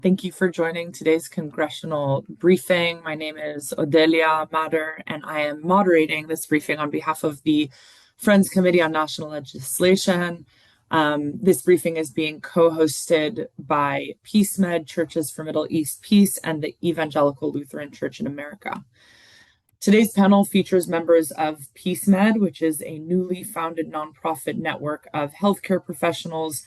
Thank you for joining today's congressional briefing. My name is Odelia Matter, and I am moderating this briefing on behalf of the Friends Committee on National Legislation. This briefing is being co-hosted by PeaceMed, Churches for Middle East Peace, and the Evangelical Lutheran Church in America. Today's panel features members of PeaceMed, which is a newly founded nonprofit network of healthcare professionals,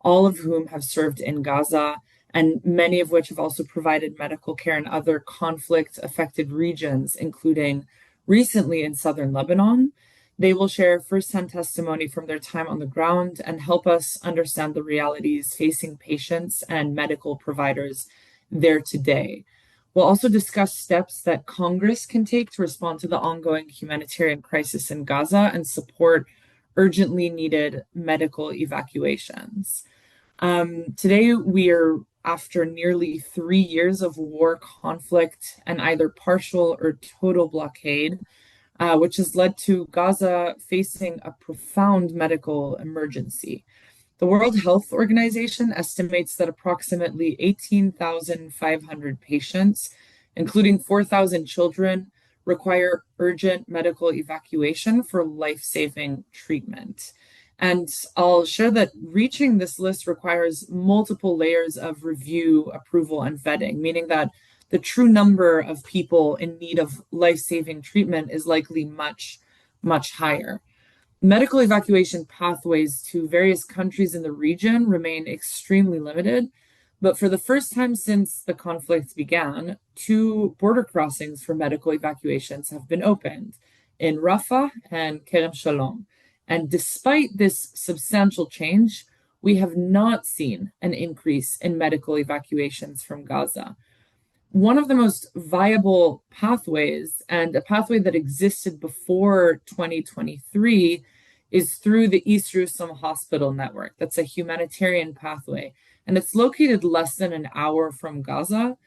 all of whom have served in Gaza, and many of which have also provided medical care in other conflict-affected regions, including recently in southern Lebanon. They will share firsthand testimony from their time on the ground and help us understand the realities facing patients and medical providers there today. We'll also discuss steps that Congress can take to respond to the ongoing humanitarian crisis in Gaza and support urgently needed medical evacuations. Today, we are after nearly 3 years of war, conflict, and either partial or total blockade, which has led to Gaza facing a profound medical emergency. The World Health Organization estimates that approximately 18,500 patients, including 4,000 children, require urgent medical evacuation for life-saving treatment. And I'll share that reaching this list requires multiple layers of review, approval, and vetting, meaning that the true number of people in need of life-saving treatment is likely much, much higher. Medical evacuation pathways to various countries in the region remain extremely limited, but for the first time since the conflict began, 2 border crossings for medical evacuations have been opened in Rafah and Kerem Shalom. And despite this substantial change, we have not seen an increase in medical evacuations from Gaza. One of the most viable pathways, and a pathway that existed before 2023, is through the East Jerusalem Hospital Network. That's a humanitarian pathway, and it's located less than an hour from Gaza.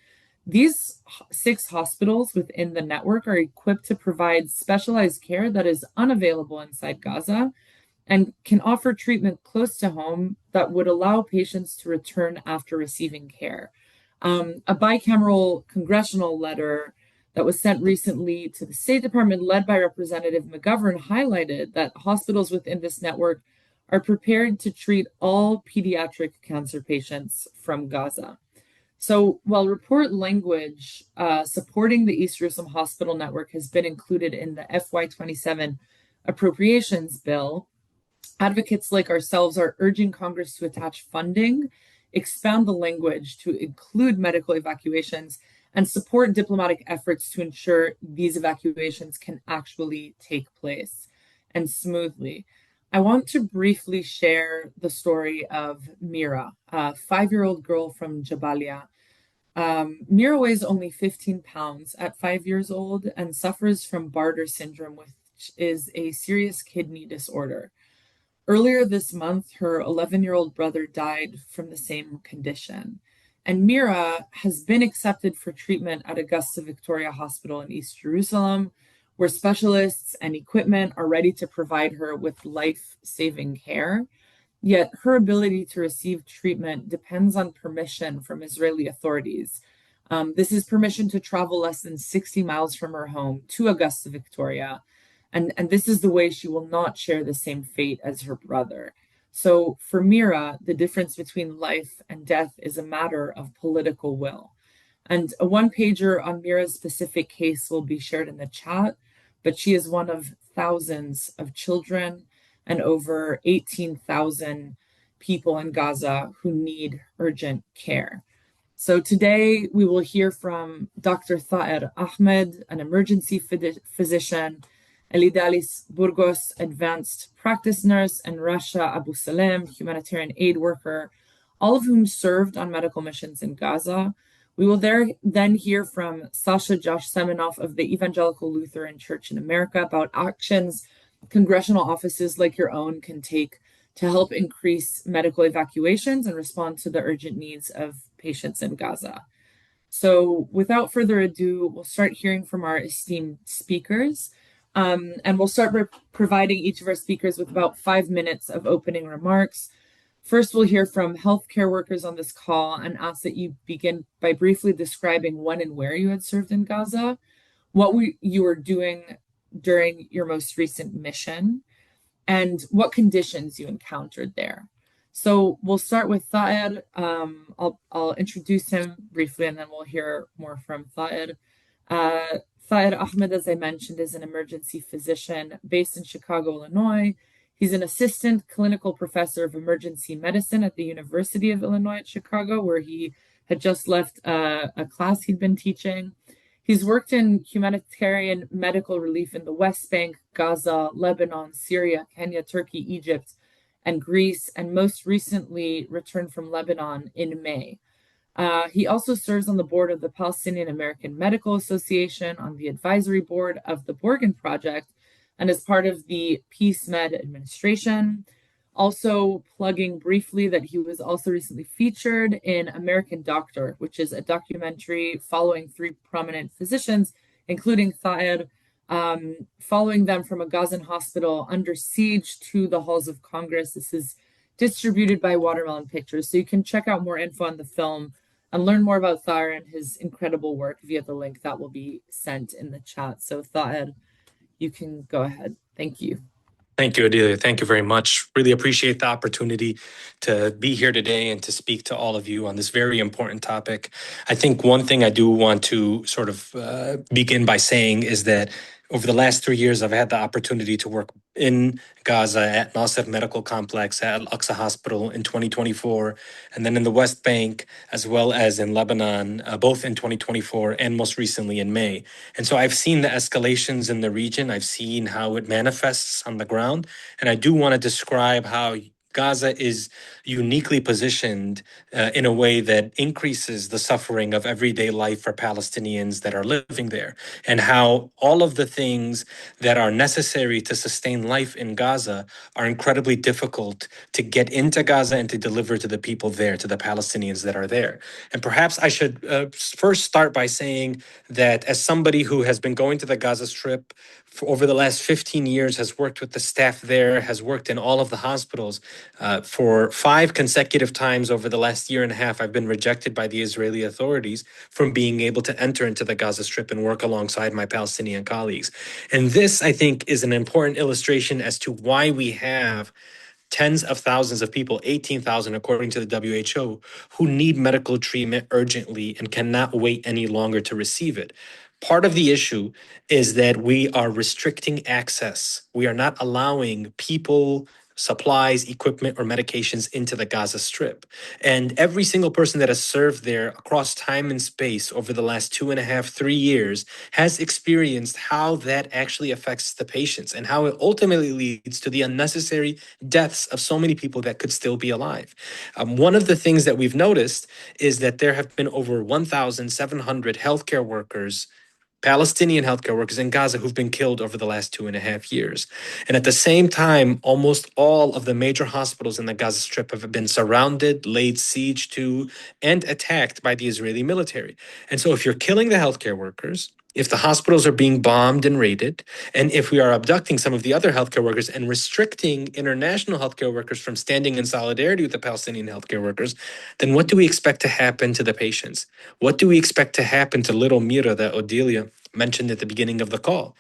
These 6 hospitals within the network are equipped to provide specialized care that is unavailable inside Gaza and can offer treatment close to home that would allow patients to return after receiving care. A bicameral congressional letter that was sent recently to the State Department, led by Representative McGovern, highlighted that hospitals within this network are prepared to treat all pediatric cancer patients from Gaza. So while report language supporting the East Jerusalem Hospital Network has been included in the FY27 appropriations bill, advocates like ourselves are urging Congress to attach funding, expand the language to include medical evacuations, and support diplomatic efforts to ensure these evacuations can actually take place and smoothly. I want to briefly share the story of Mira, a 5-year-old girl from Jabalia. Mira weighs only 15 pounds at 5 years old and suffers from Bartter syndrome, which is a serious kidney disorder. Earlier this month, her 11-year-old brother died from the same condition. And Mira has been accepted for treatment at Augusta Victoria Hospital in East Jerusalem, where specialists and equipment are ready to provide her with life-saving care. Yet her ability to receive treatment depends on permission from Israeli authorities. This is permission to travel less than 60 miles from her home to Augusta Victoria. And this is the way she will not share the same fate as her brother. So for Mira, the difference between life and death is a matter of political will. And a one-pager on Mira's specific case will be shared in the chat, but she is one of thousands of children and over 18,000 people in Gaza who need urgent care. So today we will hear from Dr. Thaer Ahmed, an emergency physician, Elidalis Burgos, advanced practice nurse, and Rasha Abu Salem, humanitarian aid worker, all of whom served on medical missions in Gaza. We will then hear from Sasha Josh Semenoff of the Evangelical Lutheran Church in America about actions congressional offices like your own can take to help increase medical evacuations and respond to the urgent needs of patients in Gaza. So without further ado, we'll start hearing from our esteemed speakers. And we'll start by providing each of our speakers with about 5 minutes of opening remarks, First, we'll hear from healthcare workers on this call and ask that you begin by briefly describing when and where you had served in Gaza, you were doing during your most recent mission, and what conditions you encountered there. So we'll start with Thaed. I'll introduce him briefly, and then we'll hear more from Thaed. Uh, Thaed Ahmed, as I mentioned, is an emergency physician based in Chicago, Illinois. He's an assistant clinical professor of emergency medicine at the University of Illinois at Chicago, where he had just left a class he'd been teaching. He's worked in humanitarian medical relief in the West Bank, Gaza, Lebanon, Syria, Kenya, Turkey, Egypt, and Greece, and most recently returned from Lebanon in May. He also serves on the board of the Palestinian American Medical Association, on the advisory board of the Borgen Project, and is part of the PeaceMed administration. Also, plugging briefly that he was also recently featured in American Doctor, which is a documentary following three prominent physicians, including Thaed, following them from a Gazan hospital under siege to the halls of Congress. This is distributed by Watermelon Pictures, so you can check out more info on the film and learn more about Thaed and his incredible work via the link that will be sent in the chat. So Thaed, you can go ahead. Thank you. Thank you, Adelia. Thank you very much. Really appreciate the opportunity to be here today and to speak to all of you on this very important topic. I think one thing I do want to sort of begin by saying is that over the last 3 years, I've had the opportunity to work in Gaza at Nasser Medical Complex at Al-Aqsa Hospital in 2024, and then in the West Bank, as well as in Lebanon, both in 2024 and most recently in May. And so I've seen the escalations in the region. I've seen how it manifests on the ground. And I do want to describe how Gaza is uniquely positioned in a way that increases the suffering of everyday life for Palestinians that are living there, and how all of the things that are necessary to sustain life in Gaza are incredibly difficult to get into Gaza and to deliver to the people there, to the Palestinians that are there. And perhaps I should first start by saying that as somebody who has been going to the Gaza Strip for over the last 15 years, has worked with the staff there, has worked in all of the hospitals, for 5 consecutive times over the last year and a half, I've been rejected by the Israeli authorities from being able to enter into the Gaza Strip and work alongside my Palestinian colleagues. And this, I think, is an important illustration as to why we have tens of thousands of people, 18,000 according to the WHO, who need medical treatment urgently and cannot wait any longer to receive it. Part of the issue is that we are restricting access. We are not allowing people, supplies, equipment, or medications into the Gaza Strip. And every single person that has served there across time and space over the last 2.5, 3 years has experienced how that actually affects the patients and how it ultimately leads to the unnecessary deaths of so many people that could still be alive. One of the things that we've noticed is that there have been over 1,700 healthcare workers, Palestinian healthcare workers in Gaza, who've been killed over the last 2.5 years. And at the same time, almost all of the major hospitals in the Gaza Strip have been surrounded, laid siege to, and attacked by the Israeli military. And so if you're killing the healthcare workers, if the hospitals are being bombed and raided, and if we are abducting some of the other healthcare workers and restricting international healthcare workers from standing in solidarity with the Palestinian healthcare workers, then what do we expect to happen to the patients? What do we expect to happen to little Mira that Odelia mentioned at the beginning of the call?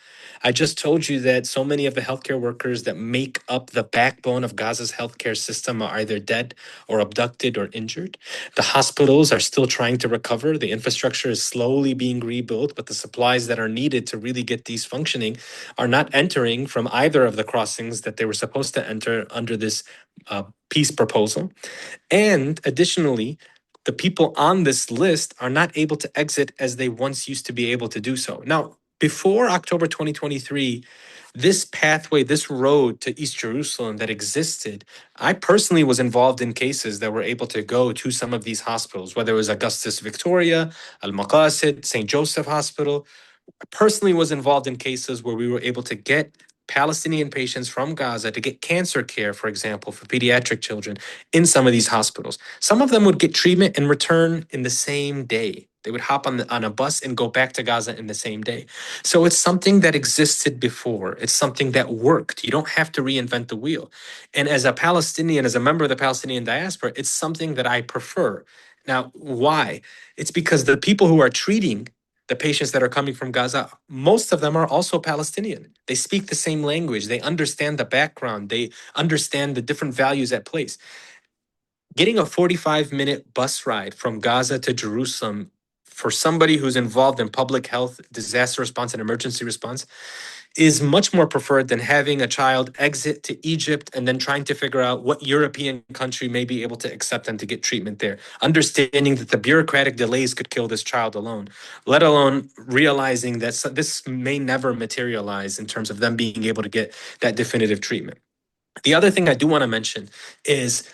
I just told you that so many of the healthcare workers that make up the backbone of Gaza's healthcare system are either dead or abducted or injured. The hospitals are still trying to recover. The infrastructure is slowly being rebuilt, but the supplies that are needed to really get these functioning are not entering from either of the crossings that they were supposed to enter under this peace proposal. And additionally, the people on this list are not able to exit as they once used to be able to do so. Now, before October 2023, this pathway, this road to East Jerusalem that existed, I personally was involved in cases that were able to go to some of these hospitals, whether it was Augustus Victoria, Al Maqasid, St. Joseph Hospital. I personally was involved in cases where we were able to get Palestinian patients from Gaza to get cancer care, for example, for pediatric children in some of these hospitals. Some of them would get treatment and return in the same day. They would hop on a bus and go back to Gaza in the same day. So it's something that existed before. It's something that worked. You don't have to reinvent the wheel. And as a Palestinian, as a member of the Palestinian diaspora, it's something that I prefer. Now, why? It's because the people who are treating the patients that are coming from Gaza, most of them are also Palestinian. They speak the same language. They understand the background. They understand the different values at place. Getting a 45-minute bus ride from Gaza to Jerusalem for somebody who's involved in public health, disaster response, and emergency response is much more preferred than having a child exit to Egypt and then trying to figure out what European country may be able to accept them to get treatment there. Understanding that the bureaucratic delays could kill this child alone, let alone realizing that this may never materialize in terms of them being able to get that definitive treatment. The other thing I do want to mention is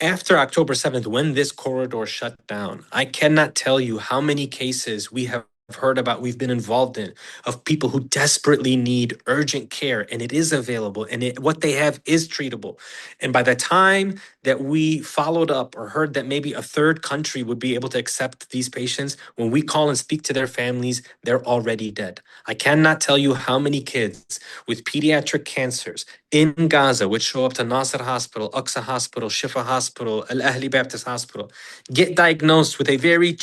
after October 7th, when this corridor shut down, I cannot tell you how many cases we have heard about, we've been involved in, of people who desperately need urgent care, and it is available, and what they have is treatable. And by the time that we followed up or heard that maybe a third country would be able to accept these patients, when we call and speak to their families, they're already dead. I cannot tell you how many kids with pediatric cancers in Gaza, which show up to Nasser Hospital, Aqsa Hospital, Shifa Hospital, Al Ahli Baptist Hospital, get diagnosed with a very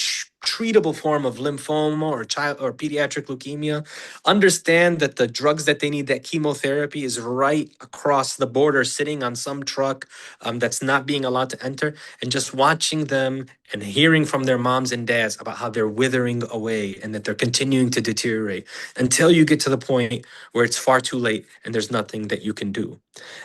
treatable form of lymphoma or child or pediatric leukemia, understand that the drugs that they need, that chemotherapy, is right across the border, sitting on some truck that's not being allowed to enter, and just watching them and hearing from their moms and dads about how they're withering away and that they're continuing to deteriorate until you get to the point where it's far too late and there's nothing that you can do.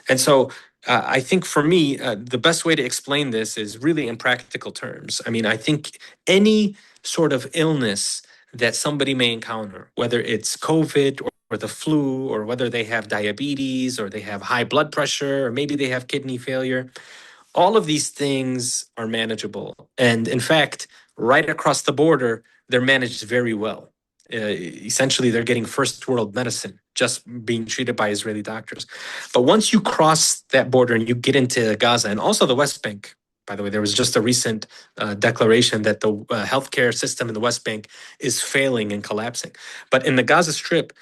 And so I think for me, the best way to explain this is really in practical terms. I mean, I think any sort of illness that somebody may encounter, whether it's COVID or the flu, or whether they have diabetes or they have high blood pressure, or maybe they have kidney failure, all of these things are manageable. And in fact, right across the border, they're managed very well. Essentially, they're getting first world medicine just being treated by Israeli doctors. But once you cross that border and you get into Gaza and also the West Bank, by the way, there was just a recent declaration that the healthcare system in the West Bank is failing and collapsing. But in the Gaza Strip,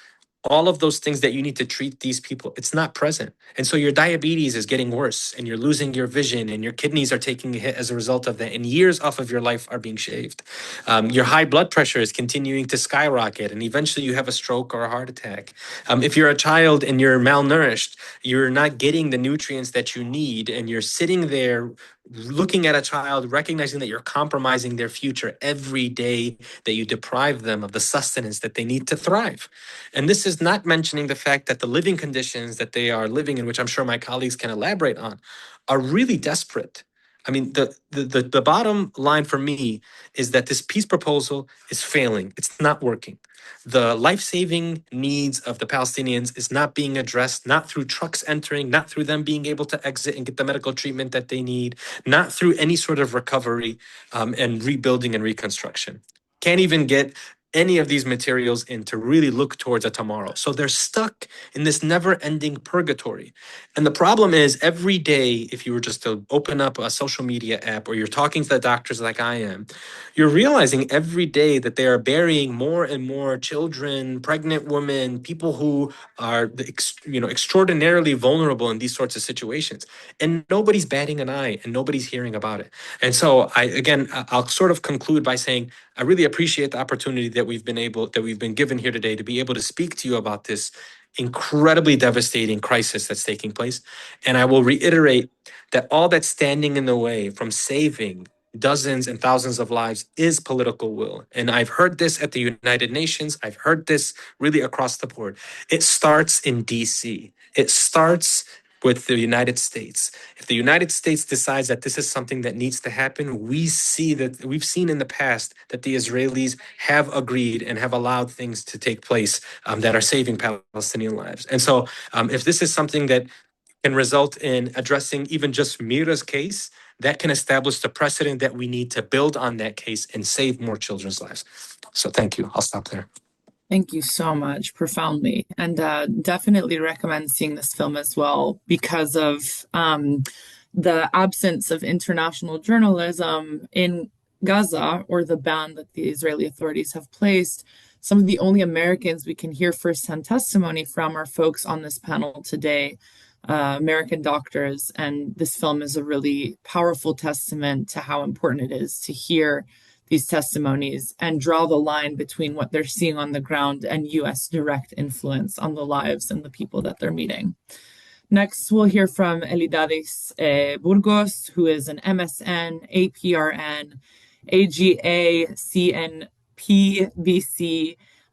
all of those things that you need to treat these people, it's not present. And so your diabetes is getting worse and you're losing your vision and your kidneys are taking a hit as a result of that. And years off of your life are being shaved. Your high blood pressure is continuing to skyrocket and eventually you have a stroke or a heart attack. If you're a child and you're malnourished, you're not getting the nutrients that you need and you're sitting there looking at a child, recognizing that you're compromising their future every day that you deprive them of the sustenance that they need to thrive. And this is not mentioning the fact that the living conditions that they are living in, which I'm sure my colleagues can elaborate on, are really desperate. I mean, the bottom line for me is that this peace proposal is failing. It's not working. The life-saving needs of the Palestinians is not being addressed, not through trucks entering, not through them being able to exit and get the medical treatment that they need, not through any sort of recovery and rebuilding and reconstruction. Can't even get any of these materials in to really look towards a tomorrow. So they're stuck in this never-ending purgatory. And the problem is every day, if you were just to open up a social media app or you're talking to the doctors like I am, you're realizing every day that they are burying more and more children, pregnant women, people who are extraordinarily vulnerable in these sorts of situations. And nobody's batting an eye and nobody's hearing about it. And so I'll sort of conclude by saying, I really appreciate the opportunity that we've been given here today to be able to speak to you about this incredibly devastating crisis that's taking place. And I will reiterate that all that's standing in the way from saving dozens and thousands of lives is political will. And I've heard this at the United Nations. I've heard this really across the board. It starts in DC. It starts with the United States. If the United States decides that this is something that needs to happen, we've seen in the past that the Israelis have agreed and have allowed things to take place that are saving Palestinian lives. And so if this is something that can result in addressing even just Mira's case, that can establish the precedent that we need to build on that case and save more children's lives. So thank you. I'll stop there. Thank you so much, profoundly. And definitely recommend seeing this film as well because of the absence of international journalism in Gaza, or the ban that the Israeli authorities have placed, some of the only Americans we can hear firsthand testimony from are folks on this panel today, American doctors. And this film is a really powerful testament to how important it is to hear these testimonies and draw the line between what they're seeing on the ground and US direct influence on the lives and the people that they're meeting. Next, we'll hear from Elidadis Burgos, who is an MSN, APRN, AGA, CNP,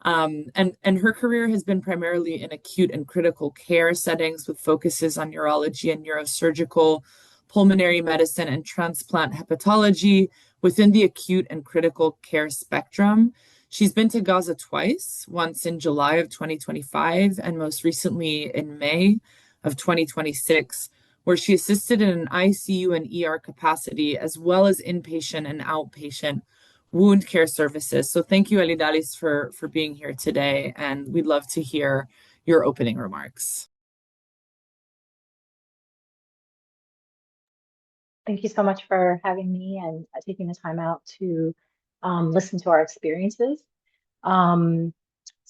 and her career has been primarily in acute and critical care settings with focuses on neurology and neurosurgical, pulmonary medicine, and transplant hepatology within the acute and critical care spectrum. She's been to Gaza twice, once in July of 2025 and most recently in May of 2026, where she assisted in an ICU and ER capacity, as well as inpatient and outpatient wound care services. So thank you, Elidalis, for being here today, and we'd love to hear your opening remarks. Thank you so much for having me and taking the time out to listen to our experiences.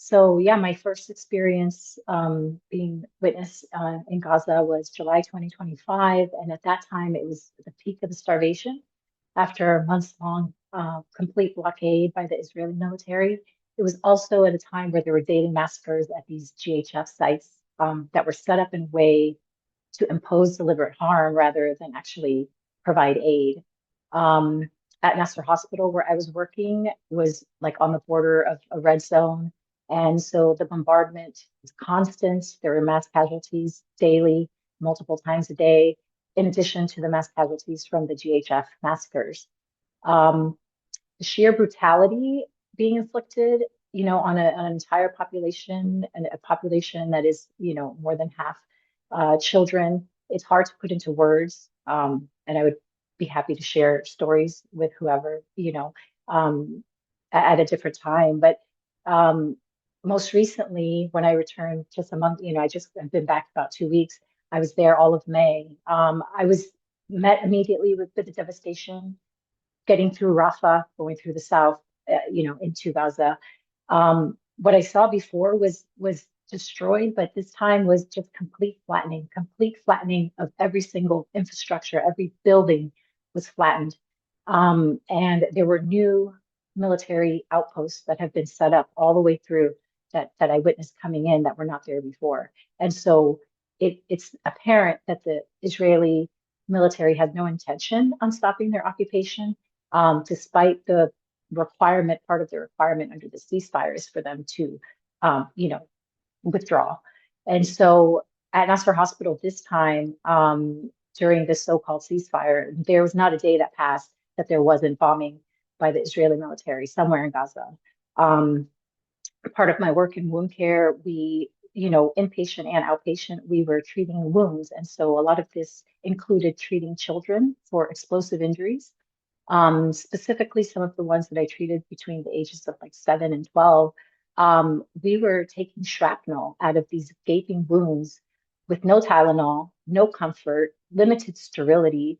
So yeah, my first experience being witness in Gaza was July 2025. And at that time, it was the peak of the starvation after a months-long complete blockade by the Israeli military. It was also at a time where there were daily massacres at these GHF sites that were set up in a way to impose deliberate harm rather than actually provide aid. At Nasser Hospital, where I was working, was like on the border of a red zone. And so the bombardment was constant. There were mass casualties daily, multiple times a day, in addition to the mass casualties from the GHF massacres. The sheer brutality being inflicted, on an entire population, and a population that is, more than half children, it's hard to put into words. And I would be happy to share stories with whoever, at a different time. But most recently, when I returned just a month, I've been back about 2 weeks. I was there all of May. I was met immediately with the devastation, getting through Rafah, going through the south, into Gaza. What I saw before was destroyed, but this time was just complete flattening of every single infrastructure. Every building was flattened. And there were new military outposts that have been set up all the way through that I witnessed coming in that were not there before. And so it's apparent that the Israeli military has no intention on stopping their occupation, despite the part of the requirement under the ceasefire is for them to, withdraw. And so at Nasser Hospital this time, during this so-called ceasefire, there was not a day that passed that there wasn't bombing by the Israeli military somewhere in Gaza. Part of my work in wound care, we, inpatient and outpatient, we were treating wounds. And so a lot of this included treating children for explosive injuries. Specifically, some of the ones that I treated between the ages of like 7 and 12, we were taking shrapnel out of these gaping wounds with no Tylenol, no comfort, limited sterility,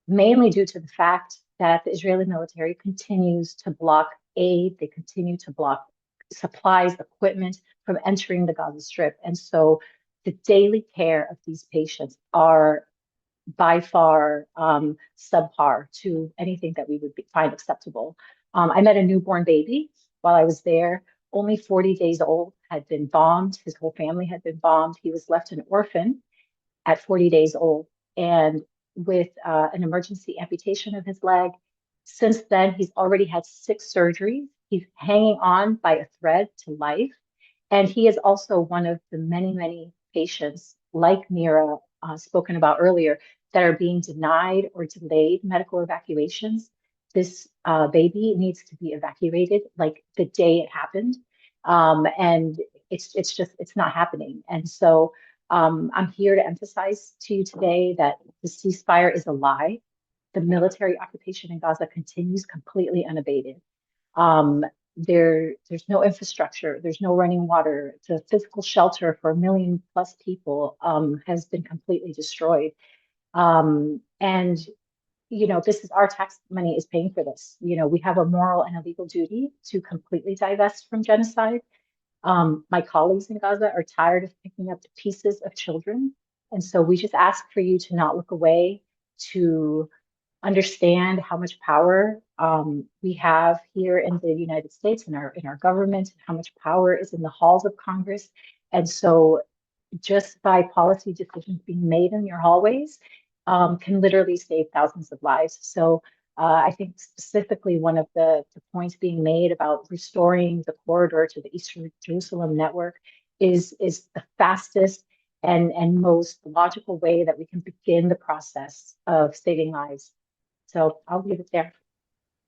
mainly due to the fact that the Israeli military continues to block aid. They continue to block supplies, equipment from entering the Gaza Strip. And so the daily care of these patients are by far subpar to anything that we would find acceptable. I met a newborn baby while I was there, only 40 days old, had been bombed. His whole family had been bombed. He was left an orphan at 40 days old, and with an emergency amputation of his leg. Since then, he's already had 6 surgeries. He's hanging on by a thread to life. And he is also one of the many, many patients like Mira spoken about earlier that are being denied or delayed medical evacuations. This baby needs to be evacuated like the day it happened. And it's not happening. And so I'm here to emphasize to you today that the ceasefire is a lie. The military occupation in Gaza continues completely unabated. There's no infrastructure, there's no running water. The physical shelter for 1 million plus people has been completely destroyed. And this is our tax money is paying for this. We have a moral and a legal duty to completely divest from genocide. My colleagues in Gaza are tired of picking up the pieces of children. And so we just ask for you to not look away, to understand how much power we have here in the United States, in our government, and how much power is in the halls of Congress. And so just by policy decisions being made in your hallways can literally save thousands of lives. So I think specifically one of the points being made about restoring the corridor to the Eastern Jerusalem network is the fastest and most logical way that we can begin the process of saving lives. So I'll leave it there.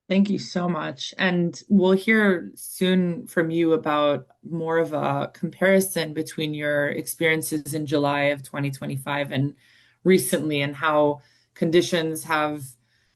Thank you so much. And we'll hear soon from you about more of a comparison between your experiences in July of 2025 and recently, and how conditions have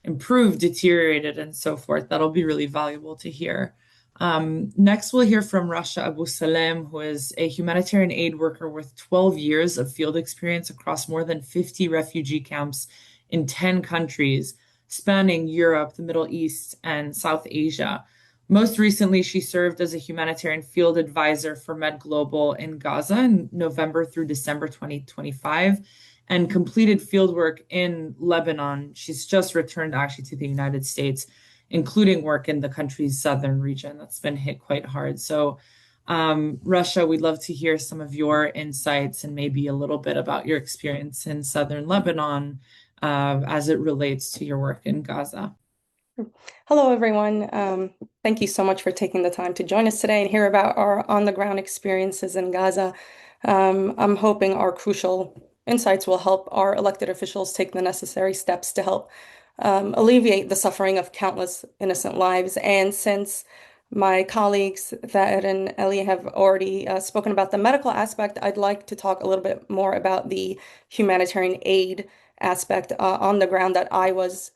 improved, deteriorated, and so forth. That'll be really valuable to hear. Next, we'll hear from Rasha Abu Salem, who is a humanitarian aid worker with 12 years of field experience across more than 50 refugee camps in 10 countries spanning Europe, the Middle East, and South Asia. Most recently, she served as a humanitarian field advisor for Med Global in Gaza in November through December 2025 and completed fieldwork in Lebanon. She's just returned actually to the United States, including work in the country's southern region that's been hit quite hard. So, Russia, we'd love to hear some of your insights and maybe a little bit about your experience in southern Lebanon as it relates to your work in Gaza. Hello, everyone. Thank you so much for taking the time to join us today and hear about our on-the-ground experiences in Gaza. I'm hoping our crucial insights will help our elected officials take the necessary steps to help alleviate the suffering of countless innocent lives. And since my colleagues Thad and Ellie have already spoken about the medical aspect, I'd like to talk a little bit more about the humanitarian aid aspect on the ground that I was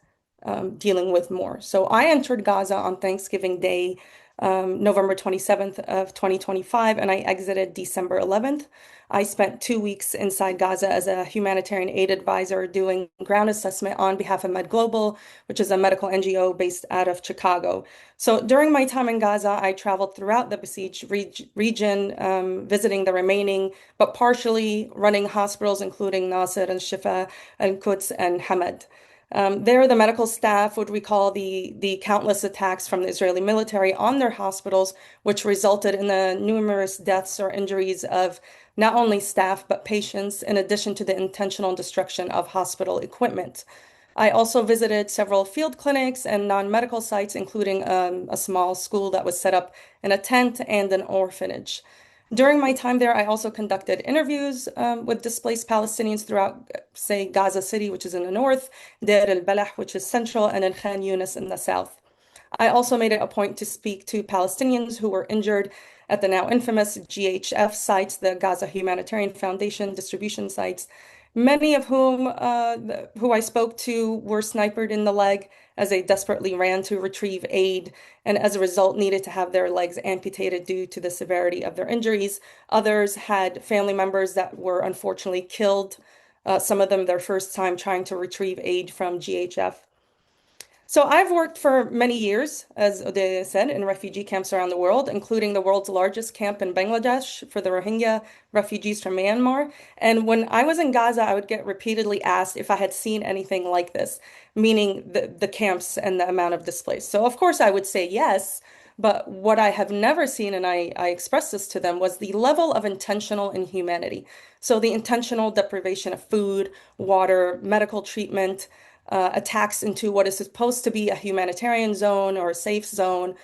dealing with more. So I entered Gaza on Thanksgiving Day, November 27th of 2025, and I exited December 11th. I spent 2 weeks inside Gaza as a humanitarian aid advisor doing ground assessment on behalf of Med Global, which is a medical NGO based out of Chicago. So during my time in Gaza, I traveled throughout the besieged region, visiting the remaining, but partially running hospitals, including Nasser and Shifa and Quds and Hamad. There, the medical staff would recall the countless attacks from the Israeli military on their hospitals, which resulted in the numerous deaths or injuries of not only staff, but patients, in addition to the intentional destruction of hospital equipment. I also visited several field clinics and non-medical sites, including a small school that was set up in a tent and an orphanage. During my time there, I also conducted interviews with displaced Palestinians throughout, say, Gaza City, which is in the north, Deir el-Balah, which is central, and in Khan Yunis in the south. I also made it a point to speak to Palestinians who were injured at the now infamous GHF sites, the Gaza Humanitarian Foundation distribution sites, many of who I spoke to were sniped in the leg as they desperately ran to retrieve aid, and as a result needed to have their legs amputated due to the severity of their injuries. Others had family members that were unfortunately killed, some of them their first time trying to retrieve aid from GHF. So I've worked for many years, as Ode said, in refugee camps around the world, including the world's largest camp in Bangladesh for the Rohingya refugees from Myanmar. And when I was in Gaza, I would get repeatedly asked if I had seen anything like this, meaning the camps and the amount of displaced. So of course I would say yes, but what I have never seen, and I expressed this to them, was the level of intentional inhumanity. So the intentional deprivation of food, water, medical treatment, attacks into what is supposed to be a humanitarian zone or a safe zone.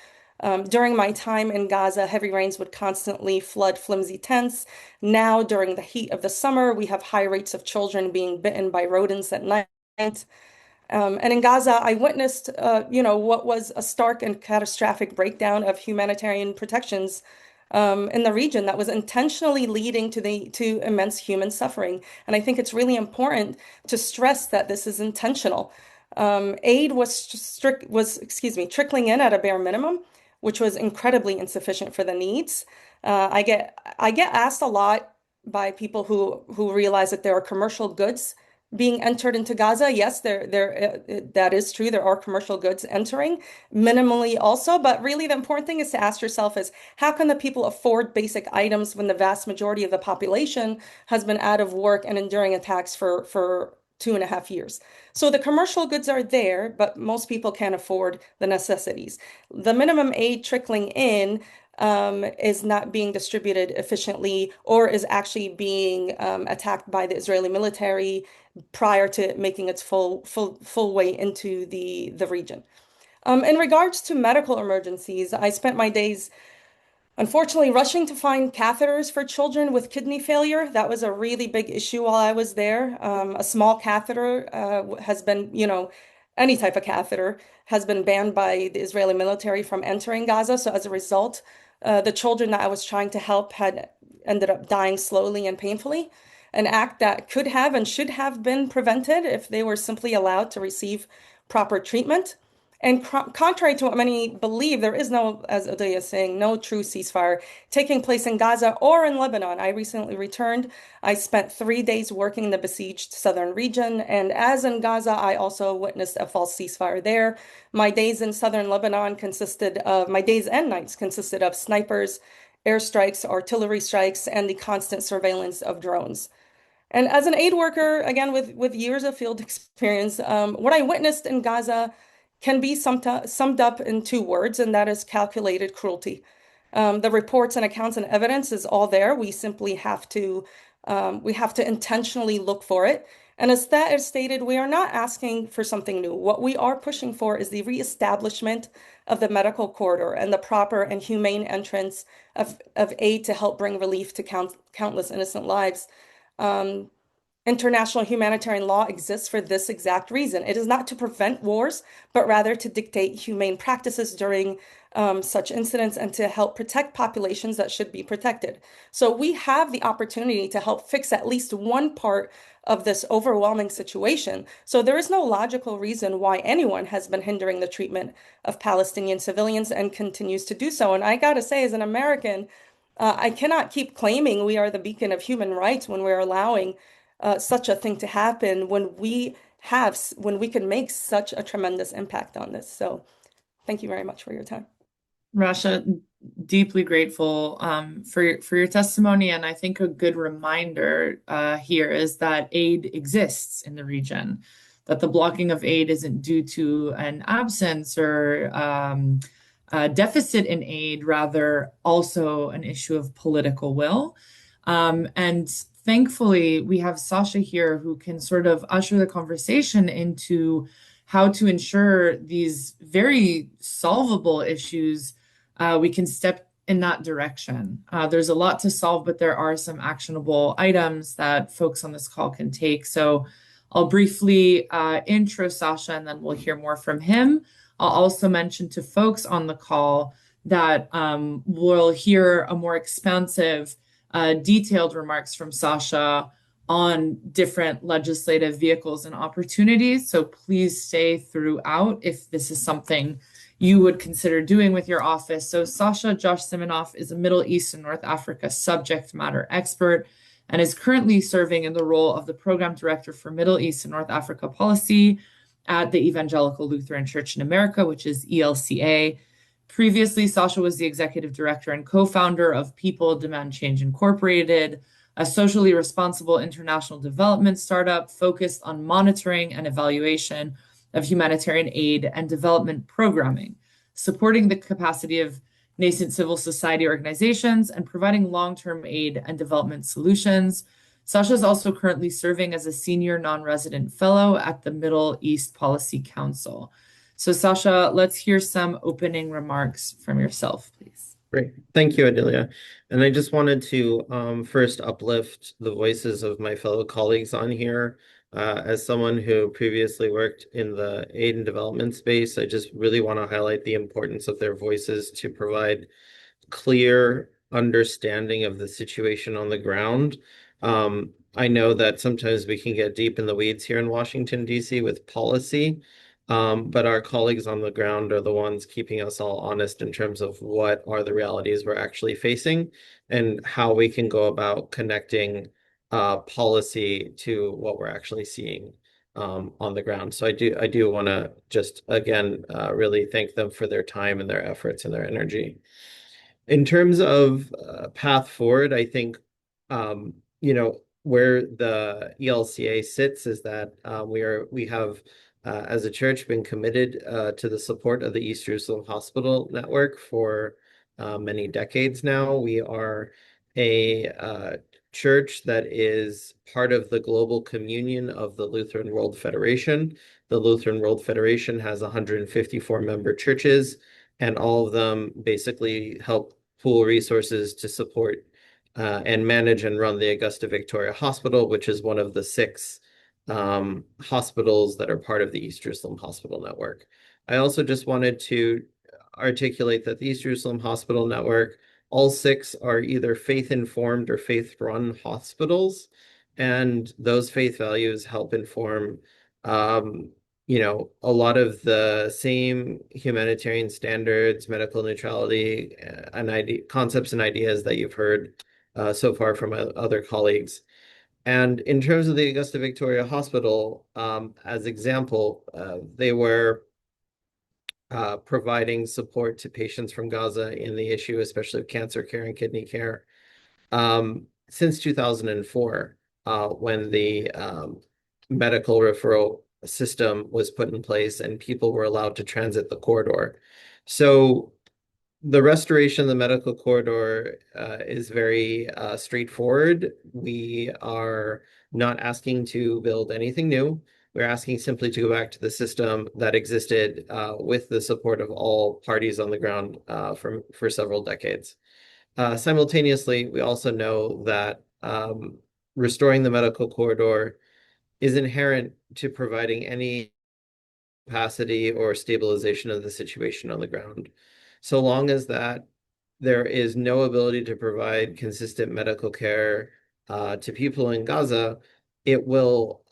During my time in Gaza, heavy rains would constantly flood flimsy tents. Now, during the heat of the summer, we have high rates of children being bitten by rodents at night. And in Gaza, I witnessed, what was a stark and catastrophic breakdown of humanitarian protections in the region that was intentionally leading to immense human suffering. And I think it's really important to stress that this is intentional. Aid was trickling in at a bare minimum, which was incredibly insufficient for the needs. I get asked a lot by people who realize that there are commercial goods being entered into Gaza. Yes, that is true. There are commercial goods entering, minimally also. But really, the important thing is to ask yourself is how can the people afford basic items when the vast majority of the population has been out of work and enduring attacks for 2.5 years? So the commercial goods are there, but most people can't afford the necessities. The minimum aid trickling in is not being distributed efficiently or is actually being attacked by the Israeli military prior to making its full way into the region. In regards to medical emergencies, I spent my days unfortunately rushing to find catheters for children with kidney failure. That was a really big issue while I was there. A small catheter has been, any type of catheter has been banned by the Israeli military from entering Gaza. So as a result, the children that I was trying to help had ended up dying slowly and painfully, an act that could have and should have been prevented if they were simply allowed to receive proper treatment. And contrary to what many believe, there is no, as Odeya is saying, no true ceasefire taking place in Gaza or in Lebanon. I recently returned. I spent 3 days working in the besieged southern region. And as in Gaza, I also witnessed a false ceasefire there. My days in southern Lebanon my days and nights consisted of snipers, airstrikes, artillery strikes, and the constant surveillance of drones. And as an aid worker, again, with years of field experience, what I witnessed in Gaza can be summed up in 2 words, and that is calculated cruelty. The reports and accounts and evidence is all there. We simply have to intentionally look for it. And as that is stated, we are not asking for something new. What we are pushing for is the reestablishment of the medical corridor and the proper and humane entrance of aid to help bring relief to countless innocent lives. International humanitarian law exists for this exact reason. It is not to prevent wars, but rather to dictate humane practices during such incidents and to help protect populations that should be protected. So we have the opportunity to help fix at least one part of this overwhelming situation. So there is no logical reason why anyone has been hindering the treatment of Palestinian civilians and continues to do so. And I gotta say, as an American, I cannot keep claiming we are the beacon of human rights when we're allowing such a thing to happen when we can make such a tremendous impact on this. So thank you very much for your time. Rasha, deeply grateful for your testimony, and I think a good reminder here is that aid exists in the region, that the blocking of aid isn't due to an absence or a deficit in aid, rather also an issue of political will. And thankfully, we have Sasha here who can sort of usher the conversation into how to ensure these very solvable issues, we can step in that direction. There's a lot to solve, but there are some actionable items that folks on this call can take. So I'll briefly intro Sasha, and then we'll hear more from him. I'll also mention to folks on the call that we'll hear a more expansive detailed remarks from Sasha on different legislative vehicles and opportunities. So please stay throughout if this is something you would consider doing with your office. So Sasha Josh Siminoff is a Middle East and North Africa subject matter expert and is currently serving in the role of the Program Director for Middle East and North Africa Policy at the Evangelical Lutheran Church in America, which is ELCA. Previously, Sasha was the executive director and co-founder of People Demand Change Incorporated, a socially responsible international development startup focused on monitoring and evaluation of humanitarian aid and development programming, supporting the capacity of nascent civil society organizations and providing long-term aid and development solutions. Sasha is also currently serving as a senior non-resident fellow at the Middle East Policy Council. So Sasha, let's hear some opening remarks from yourself, please. Great. Thank you, Adelia. And I just wanted to first uplift the voices of my fellow colleagues on here. As someone who previously worked in the aid and development space, I just really want to highlight the importance of their voices to provide clear understanding of the situation on the ground. I know that sometimes we can get deep in the weeds here in Washington, D.C. with policy. But our colleagues on the ground are the ones keeping us all honest in terms of what are the realities we're actually facing and how we can go about connecting policy to what we're actually seeing on the ground. So I do want to just again really thank them for their time and their efforts and their energy. In terms of path forward, I think where the ELCA sits is that we have as a church been committed to the support of the East Jerusalem Hospital Network for many decades now. We are a church that is part of the global communion of the Lutheran World Federation. The Lutheran World Federation has 154 member churches, and all of them basically help pool resources to support and manage and run the Augusta Victoria Hospital, which is one of the 6 hospitals that are part of the East Jerusalem Hospital Network. I also just wanted to articulate that the East Jerusalem Hospital Network, all 6 are either faith-informed or faith-run hospitals, and those faith values help inform a lot of the same humanitarian standards, medical neutrality, and concepts and ideas that you've heard so far from other colleagues. And in terms of the Augusta Victoria Hospital, as example, they were providing support to patients from Gaza in the issue, especially of cancer care and kidney care, since 2004, when the medical referral system was put in place and people were allowed to transit the corridor. So the restoration of the medical corridor is very straightforward. We are not asking to build anything new. We're asking simply to go back to the system that existed with the support of all parties on the ground for several decades. Simultaneously, we also know that restoring the medical corridor is inherent to providing any capacity or stabilization of the situation on the ground. So long as that there is no ability to provide consistent medical care to people in Gaza, it will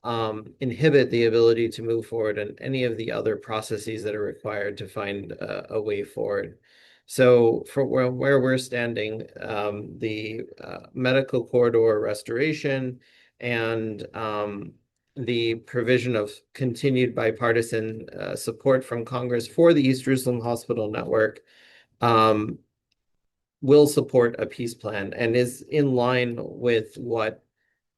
inhibit the ability to move forward in any of the other processes that are required to find a way forward. So for where we're standing, the medical corridor restoration and the provision of continued bipartisan support from Congress for the East Jerusalem Hospital Network will support a peace plan and is in line with what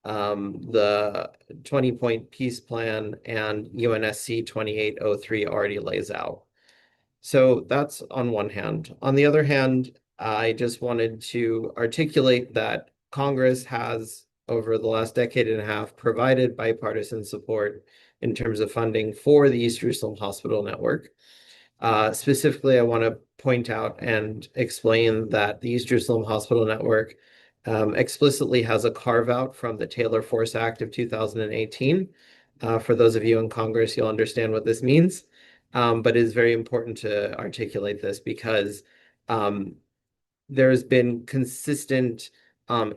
the 20-point peace plan and UNSC 2803 already lays out. So that's on one hand. On the other hand, I just wanted to articulate that Congress has, over the last decade and a half, provided bipartisan support in terms of funding for the East Jerusalem Hospital Network. Specifically, I want to point out and explain that the East Jerusalem Hospital Network explicitly has a carve-out from the Taylor Force Act of 2018. For those of you in Congress, you'll understand what this means. But it is very important to articulate this because there's been consistent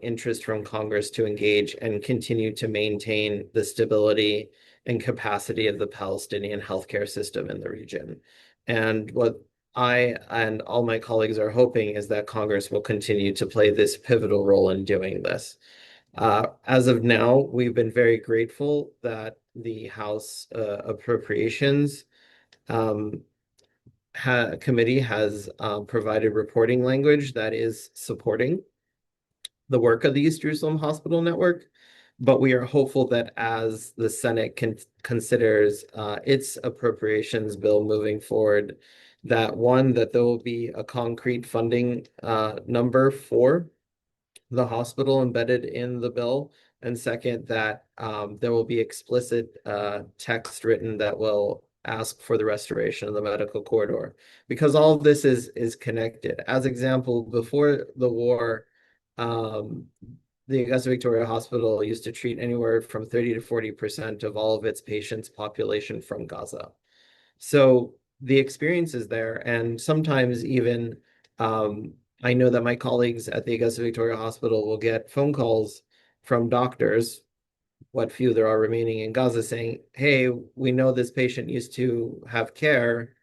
interest from Congress to engage and continue to maintain the stability and capacity of the Palestinian healthcare system in the region. And what I and all my colleagues are hoping is that Congress will continue to play this pivotal role in doing this. As of now, we've been very grateful that the House Appropriations Committee has provided reporting language that is supporting the work of the East Jerusalem Hospital Network. But we are hopeful that as the Senate considers its appropriations bill moving forward, that there will be a concrete funding number for the hospital embedded in the bill, and second, that there will be explicit text written that will ask for the restoration of the medical corridor, because all of this is connected. As example, before the war, the Augusta Victoria Hospital used to treat anywhere from 30 to 40% of all of its patients' population from Gaza. So the experience is there, and sometimes even I know that my colleagues at the Augusta Victoria Hospital will get phone calls from doctors, what few there are remaining in Gaza, saying, hey, we know this patient used to have care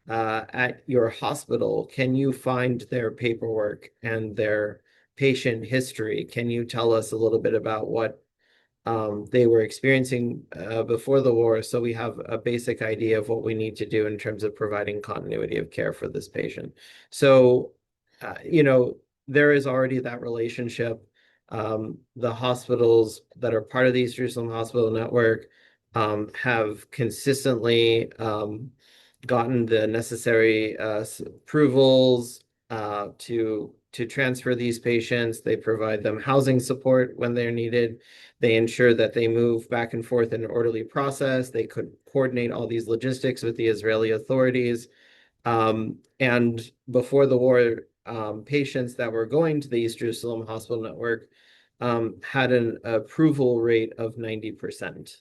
at your hospital. Can you find their paperwork and their patient history? Can you tell us a little bit about what they were experiencing before the war. So we have a basic idea of what we need to do in terms of providing continuity of care for this patient. So, there is already that relationship. The hospitals that are part of the East Jerusalem Hospital Network have consistently gotten the necessary approvals to transfer these patients. They provide them housing support when they're needed. They ensure that they move back and forth in an orderly process. They could coordinate all these logistics with the Israeli authorities. And before the war, patients that were going to the East Jerusalem Hospital Network had an approval rate of 90%.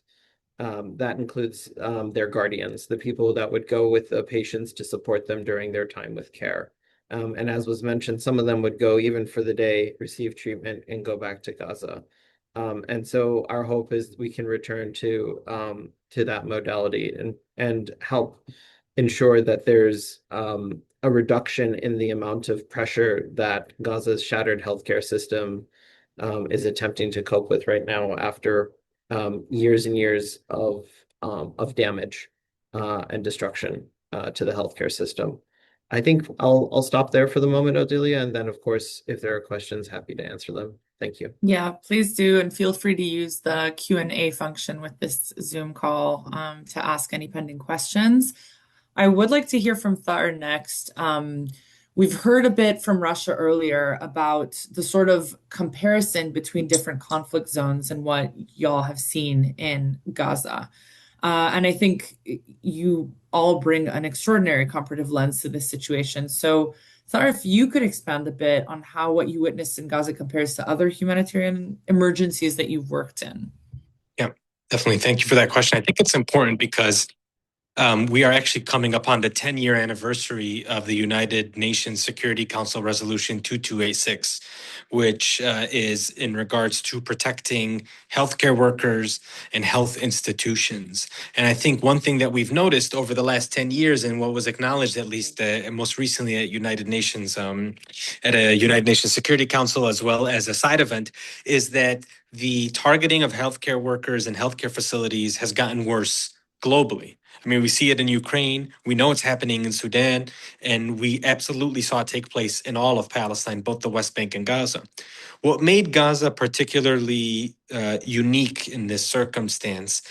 That includes their guardians, the people that would go with the patients to support them during their time with care. And as was mentioned, some of them would go even for the day, receive treatment, and go back to Gaza. And so our hope is we can return to that modality and help ensure that there's a reduction in the amount of pressure that Gaza's shattered healthcare system is attempting to cope with right now after years and years of damage and destruction to the healthcare system. I think I'll stop there for the moment, Odelia, and then of course, if there are questions, happy to answer them. Thank you. Yeah, please do, and feel free to use the Q&A function with this Zoom call to ask any pending questions. I would like to hear from Thar next. We've heard a bit from Russia earlier about the sort of comparison between different conflict zones and what y'all have seen in Gaza. And I think you all bring an extraordinary comparative lens to this situation. So, Thar, if you could expand a bit on how what you witnessed in Gaza compares to other humanitarian emergencies that you've worked in. Yeah, definitely. Thank you for that question. I think it's important because we are actually coming upon the 10-year anniversary of the United Nations Security Council Resolution 2286, which is in regards to protecting healthcare workers and health institutions. And I think one thing that we've noticed over the last 10 years and what was acknowledged at least most recently at United Nations, at a United Nations Security Council as well as a side event, is that the targeting of healthcare workers and healthcare facilities has gotten worse globally. I mean, we see it in Ukraine. We know it's happening in Sudan, and we absolutely saw it take place in all of Palestine, both the West Bank and Gaza. What made Gaza particularly unique in this circumstance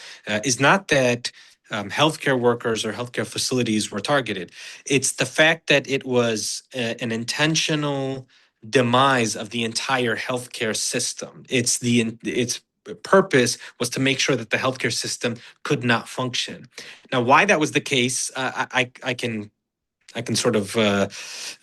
is not that healthcare workers or healthcare facilities were targeted. It's the fact that it was an intentional demise of the entire healthcare system. Its purpose was to make sure that the healthcare system could not function. Now, why that was the case, I can sort of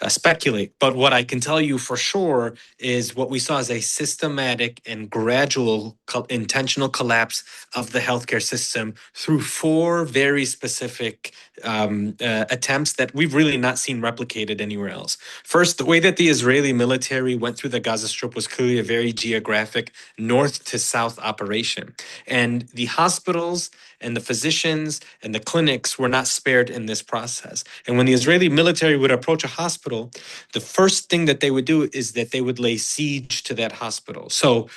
speculate, but what I can tell you for sure is what we saw as a systematic and gradual intentional collapse of the healthcare system through four very specific attempts that we've really not seen replicated anywhere else. First, the way that the Israeli military went through the Gaza Strip was clearly a very geographic north to south operation. And the hospitals and the physicians and the clinics were not spared in this process. And when the Israeli military would approach a hospital, the first thing that they would do is that they would lay siege to that hospital. So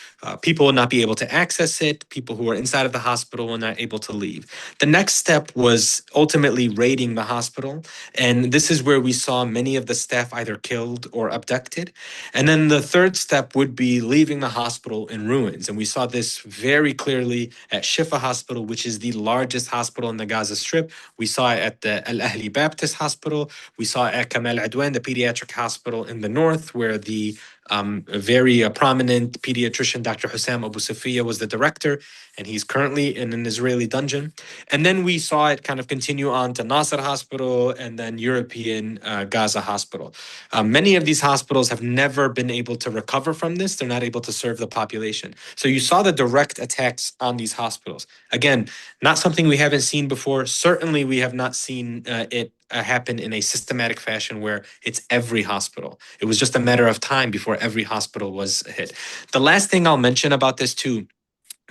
people would not be able to access it. People who were inside of the hospital were not able to leave. The next step was ultimately raiding the hospital. And this is where we saw many of the staff either killed or abducted. And then the third step would be leaving the hospital in ruins. And we saw this very clearly at Shifa Hospital, which is the largest hospital in the Gaza Strip. We saw it at the Al Ahli Baptist Hospital. We saw it at Kamal Adwan, the pediatric hospital in the north, where the very prominent pediatrician, Dr. Hussam Abu Safiya, was the director, and he's currently in an Israeli dungeon. And then we saw it kind of continue on to Nasser Hospital and then European Gaza Hospital. Many of these hospitals have never been able to recover from this. They're not able to serve the population. So you saw the direct attacks on these hospitals. Again, not something we haven't seen before. Certainly, we have not seen it happen in a systematic fashion where it's every hospital. It was just a matter of time before every hospital was hit. The last thing I'll mention about this too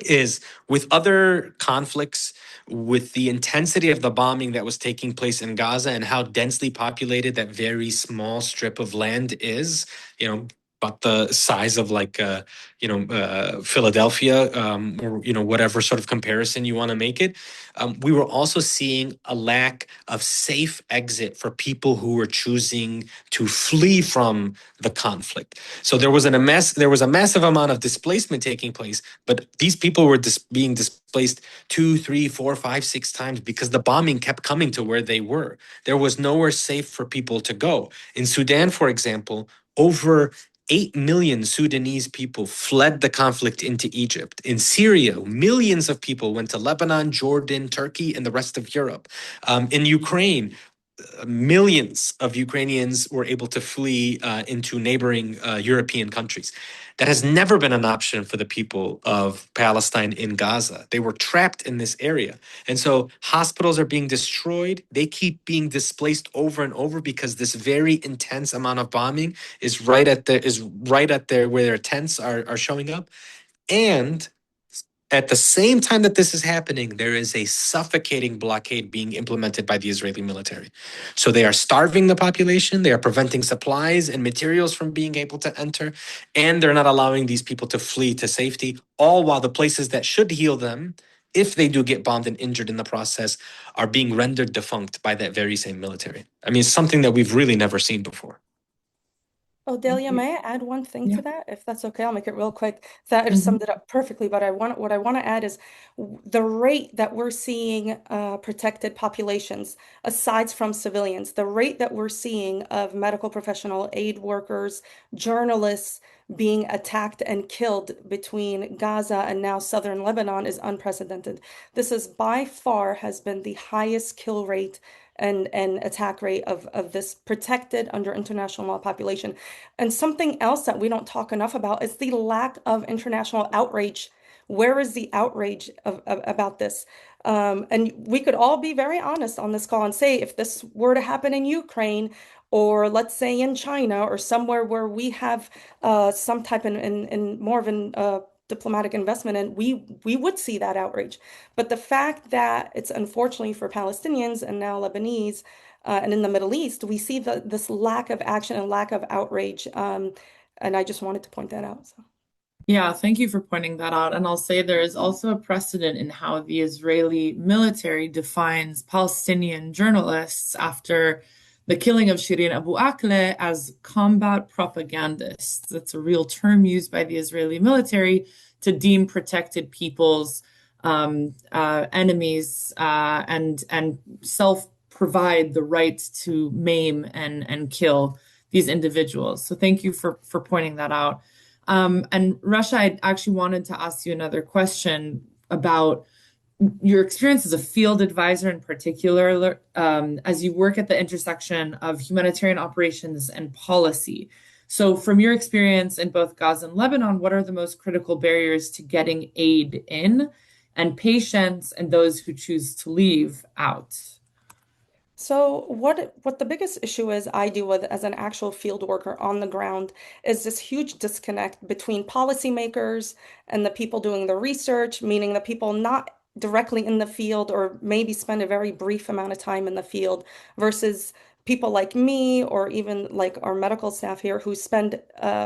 is with other conflicts, with the intensity of the bombing that was taking place in Gaza and how densely populated that very small strip of land is, about the size of Philadelphia, or whatever sort of comparison you want to make it. We were also seeing a lack of safe exit for people who were choosing to flee from the conflict. So there was a massive amount of displacement taking place, but these people were being displaced 2, 3, 4, 5, 6 times because the bombing kept coming to where they were. There was nowhere safe for people to go. In Sudan, for example, over 8 million Sudanese people fled the conflict into Egypt. In Syria, millions of people went to Lebanon, Jordan, Turkey, and the rest of Europe. In Ukraine, millions of Ukrainians were able to flee into neighboring European countries. That has never been an option for the people of Palestine in Gaza. They were trapped in this area. And so hospitals are being destroyed. They keep being displaced over and over because this very intense amount of bombing is right at where their tents are showing up. And at the same time that this is happening, there is a suffocating blockade being implemented by the Israeli military. So they are starving the population, they are preventing supplies and materials from being able to enter, and they're not allowing these people to flee to safety, all while the places that should heal them, if they do get bombed and injured in the process, are being rendered defunct by that very same military. I mean, it's something that we've really never seen before. Oh, Thank Delia, you. may I add one thing Yeah. to that? If that's okay, I'll make it real quick. That Mhm. summed it up perfectly, but what I want to add is the rate that we're seeing protected populations, aside from civilians, the rate that we're seeing of medical professional, aid workers, journalists being attacked and killed between Gaza and now southern Lebanon is unprecedented. This is by far has been the highest kill rate and attack rate of this protected under international law population. And something else that we don't talk enough about is the lack of international outrage. Where is the outrage about this? And we could all be very honest on this call and say if this were to happen in Ukraine, or let's say in China, or somewhere where we have some type in more of an diplomatic investment, and we would see that outrage. But the fact that it's unfortunately for Palestinians and now Lebanese and in the Middle East, we see this lack of action and lack of outrage. And I just wanted to point that out. So. Yeah, thank you for pointing that out. And I'll say there is also a precedent in how the Israeli military defines Palestinian journalists after the killing of Shirin Abu Akleh as combat propagandists. That's a real term used by the Israeli military to deem protected peoples enemies and self-provide the right to maim and kill these individuals. So thank you for pointing that out. And Russia, I actually wanted to ask you another question about your experience as a field advisor in particular, as you work at the intersection of humanitarian operations and policy. So from your experience in both Gaza and Lebanon, what are the most critical barriers to getting aid in, and patients and those who choose to leave out? So what the biggest issue is I deal with as an actual field worker on the ground is this huge disconnect between policymakers and the people doing the research, meaning the people not directly in the field or maybe spend a very brief amount of time in the field versus people like me or even like our medical staff here who spend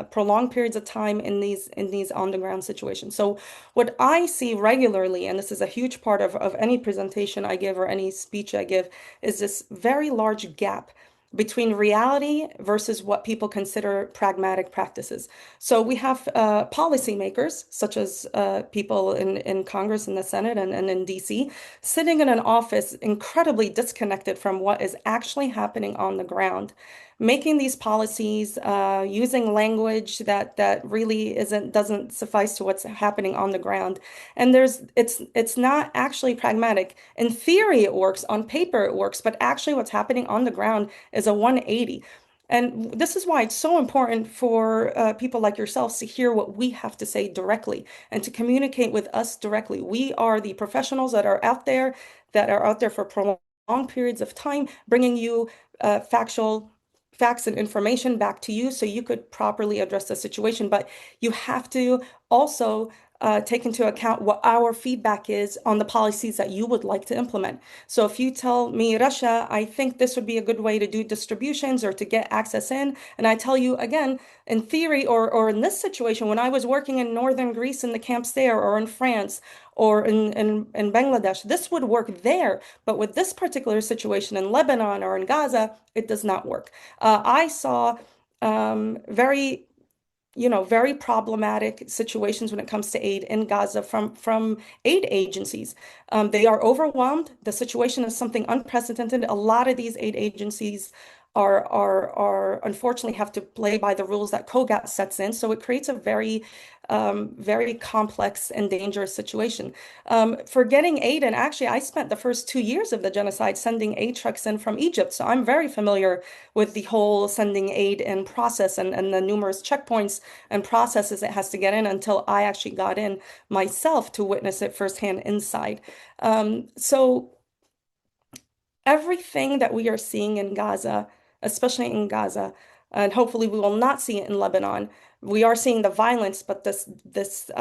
prolonged periods of time in these on the ground situations. So what I see regularly, and this is a huge part of any presentation I give or any speech I give, is this very large gap between reality versus what people consider pragmatic practices. So we have policymakers, such as people in Congress, in the Senate, and in DC, sitting in an office incredibly disconnected from what is actually happening on the ground, making these policies, using language that really doesn't suffice to what's happening on the ground. And it's not actually pragmatic. In theory, it works. On paper, it works. But actually, what's happening on the ground is a 180. And this is why it's so important for people like yourselves to hear what we have to say directly and to communicate with us directly. We are the professionals that are out there for prolonged periods of time, bringing you factual facts and information back to you so you could properly address the situation. But you have to also take into account what our feedback is on the policies that you would like to implement. So if you tell me, Russia, I think this would be a good way to do distributions or to get access in, and I tell you again, in theory, or in this situation, when I was working in northern Greece in the camps there, or in France, or in Bangladesh, this would work there. But with this particular situation in Lebanon or in Gaza, it does not work. I saw very very problematic situations when it comes to aid in Gaza from aid agencies. They are overwhelmed. The situation is something unprecedented. A lot of these aid agencies are unfortunately have to play by the rules that COGAT sets in. So it creates a very complex and dangerous situation. For getting aid, and actually I spent the first 2 years of the genocide sending aid trucks in from Egypt. So I'm very familiar with the whole sending aid in process and the numerous checkpoints and processes it has to get in until I actually got in myself to witness it firsthand inside. So everything that we are seeing in Gaza, especially in Gaza, and hopefully we will not see it in Lebanon. We are seeing the violence, but this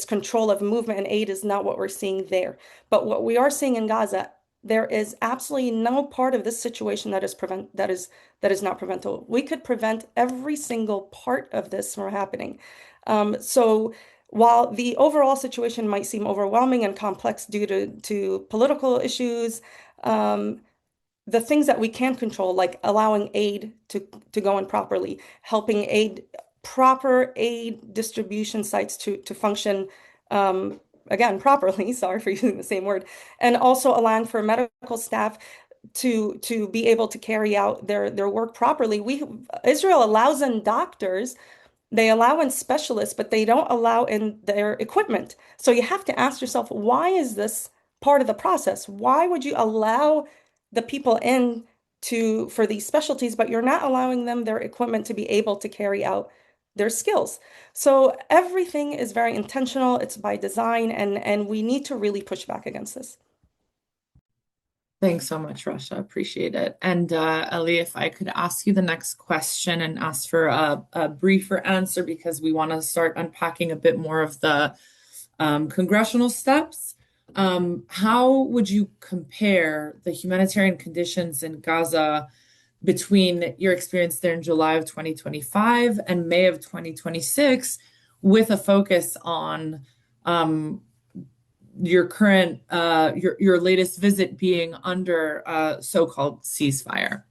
control of movement and aid is not what we're seeing there. But what we are seeing in Gaza, there is absolutely no part of this situation that is not preventable. We could prevent every single part of this from happening. So while the overall situation might seem overwhelming and complex due to political issues, the things that we can control, like allowing aid to go in properly, helping proper aid distribution sites to function again properly, sorry for using the same word, and also allowing for medical staff to be able to carry out their work properly. Israel allows in doctors, they allow in specialists, but they don't allow in their equipment. So you have to ask yourself, why is this part of the process? Why would you allow the people in for these specialties, but you're not allowing them their equipment to be able to carry out their skills? So everything is very intentional. It's by design, and we need to really push back against this. Thanks so much, Rasha. Appreciate it. And Ellie, if I could ask you the next question and ask for a briefer answer, because we want to start unpacking a bit more of the congressional steps. How would you compare the humanitarian conditions in Gaza between your experience there in July of 2025 and May of 2026, with a focus on your current your latest visit being under so-called ceasefire?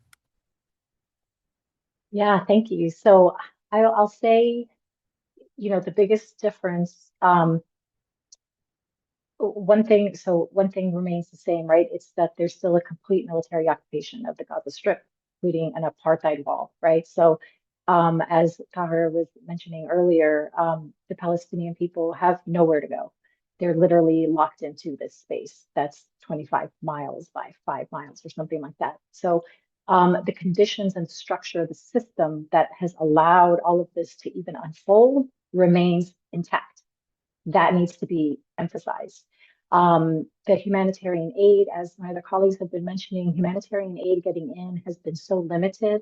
Yeah, thank you. So I'll say, the biggest difference, one thing remains the same, right? It's that there's still a complete military occupation of the Gaza Strip, including an apartheid wall, right? So as Tahir was mentioning earlier, the Palestinian people have nowhere to go. They're literally locked into this space that's 25 miles by 5 miles or something like that. So the conditions and structure of the system that has allowed all of this to even unfold remains intact. That needs to be emphasized. The humanitarian aid, as my other colleagues have been mentioning, humanitarian aid getting in has been so limited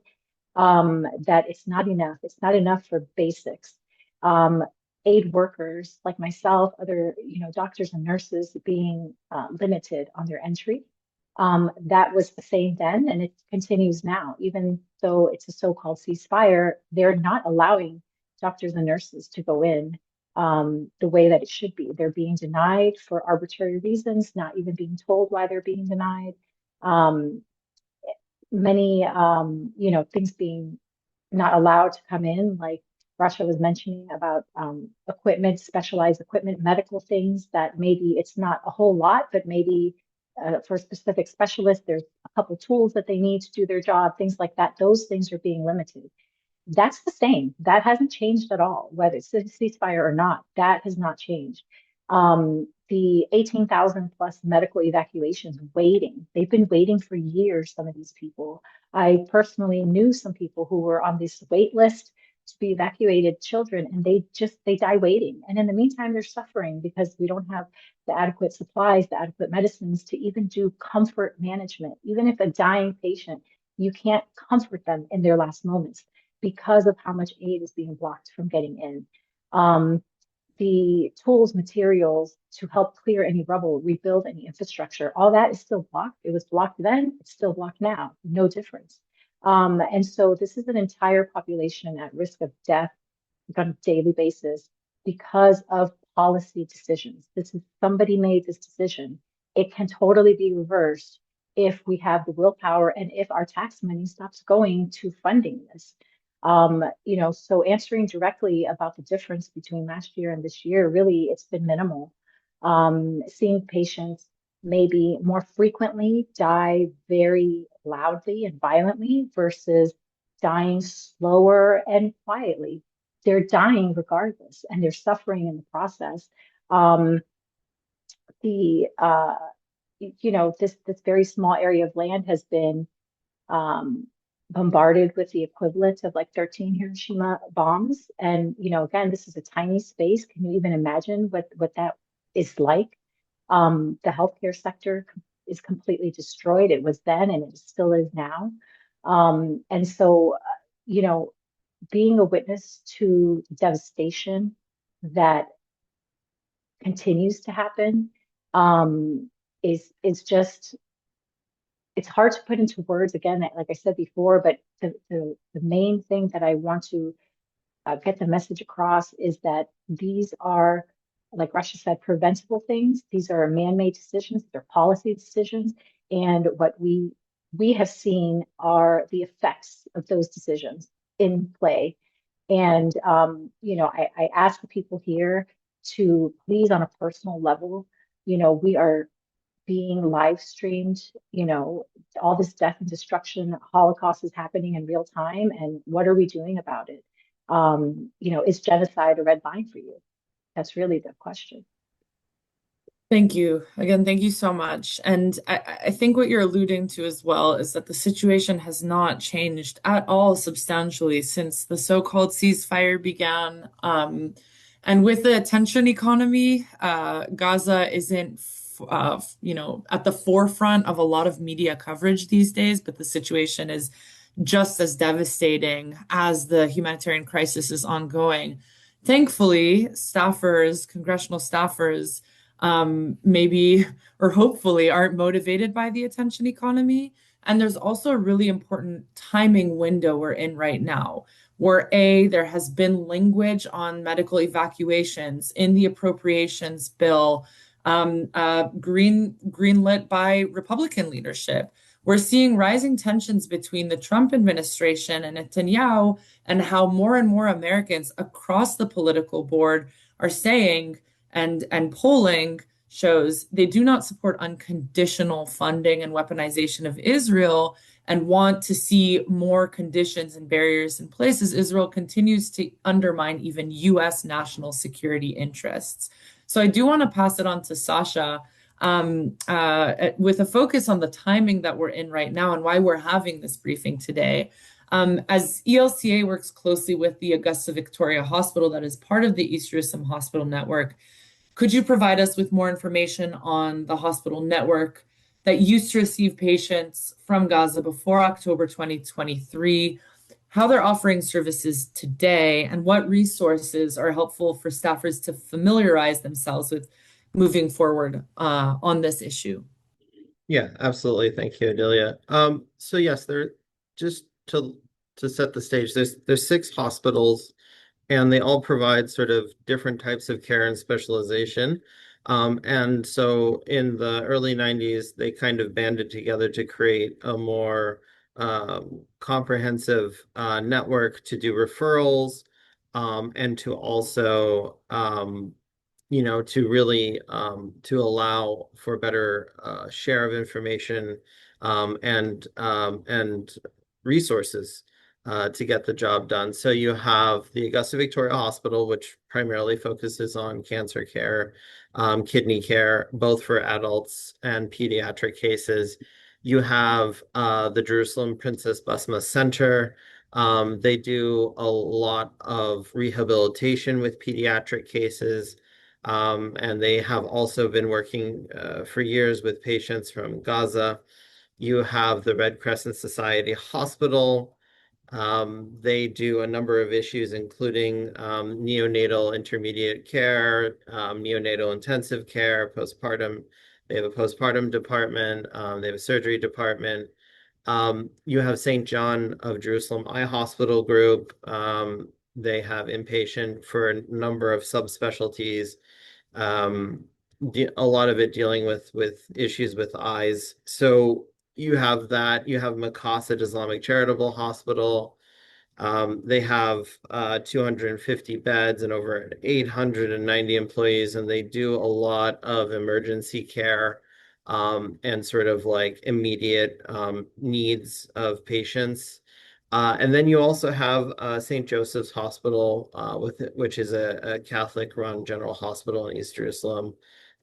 that it's not enough. It's not enough for basics. Aid workers like myself, other doctors and nurses being limited on their entry. That was the same then, and it continues now. Even though it's a so-called ceasefire, they're not allowing doctors and nurses to go in the way that it should be. They're being denied for arbitrary reasons, not even being told why they're being denied. Many, things being not allowed to come in, like Rasha was mentioning about equipment, specialized equipment, medical things that maybe it's not a whole lot, but maybe for a specific specialist, there's a couple tools that they need to do their job, things like that. Those things are being limited. That's the same. That hasn't changed at all, whether it's a ceasefire or not. That has not changed. The 18,000 plus medical evacuations waiting. They've been waiting for years, some of these people. I personally knew some people who were on this wait list to be evacuated, children, and they die waiting. And in the meantime, they're suffering because we don't have the adequate supplies, the adequate medicines to even do comfort management. Even if a dying patient, you can't comfort them in their last moments because of how much aid is being blocked from getting in. the tools, materials to help clear any rubble, rebuild any infrastructure, all that is still blocked. It was blocked then, it's still blocked now, no difference. And so this is an entire population at risk of death on a daily basis because of policy decisions. This is somebody made this decision. It can totally be reversed if we have the willpower and if our tax money stops going to funding this. So answering directly about the difference between last year and this year, really, it's been minimal. Seeing patients maybe more frequently die very loudly and violently versus dying slower and quietly. They're dying regardless, and they're suffering in the process. Um, the this very small area of land has been um, bombarded with the equivalent of like 13 Hiroshima bombs. And, again, this is a tiny space. Can you even imagine what that is like? The healthcare sector is completely destroyed. It was then and it still is now. And so, being a witness to devastation that continues to happen is just it's hard to put into words again, like I said before, but the main thing that I want to get the message across is that these are, like Russia said, preventable things. These are man-made decisions, they're policy decisions, and what we have seen are the effects of those decisions in play. And I ask the people here to please, on a personal level, we are being live streamed, all this death and destruction, Holocaust is happening in real time. And what are we doing about it? Is genocide a red line for you? That's really the question. Thank you. Again, thank you so much. And I think what you're alluding to as well is that the situation has not changed at all substantially since the so-called ceasefire began. And with the attention economy, Gaza isn't, at the forefront of a lot of media coverage these days, but the situation is just as devastating as the humanitarian crisis is ongoing. Thankfully, staffers, congressional staffers, maybe or hopefully aren't motivated by the attention economy. And there's also a really important timing window we're in right now, where there has been language on medical evacuations in the appropriations bill, greenlit by Republican leadership. We're seeing rising tensions between the Trump administration and Netanyahu, and how more and more Americans across the political board are saying, and polling shows they do not support unconditional funding and weaponization of Israel and want to see more conditions and barriers in place as Israel continues to undermine even US national security interests. So I do want to pass it on to Sasha with a focus on the timing that we're in right now and why we're having this briefing today. As ELCA works closely with the Augusta Victoria Hospital that is part of the East Jerusalem Hospital Network, could you provide us with more information on the hospital network that used to receive patients from Gaza before October 2023, how they're offering services today, and what resources are helpful for staffers to familiarize themselves with moving forward on this issue? Yeah, absolutely. Thank you, Adelia. So yes, just to set the stage, there's 6 hospitals, and they all provide sort of different types of care and specialization. And so in the early 90s, they kind of banded together to create a more comprehensive network to do referrals, and to also to really to allow for better share of information, and resources to get the job done. So you have the Augusta Victoria Hospital, which primarily focuses on cancer care, kidney care, both for adults and pediatric cases. You have the Jerusalem Princess Basma Center. They do a lot of rehabilitation with pediatric cases. And they have also been working for years with patients from Gaza. You have the Red Crescent Society Hospital, They do a number of issues, including neonatal intermediate care, neonatal intensive care, postpartum. They have a postpartum department. They have a surgery department. You have St. John of Jerusalem Eye Hospital Group. They have inpatient for a number of subspecialties. A lot of it dealing with issues with eyes. So you have that. You have Maqasid Islamic Charitable Hospital. They have 250 beds and over 890 employees, and they do a lot of emergency care and sort of like immediate needs of patients. And then you also have St. Joseph's Hospital, which is a Catholic-run general hospital in East Jerusalem.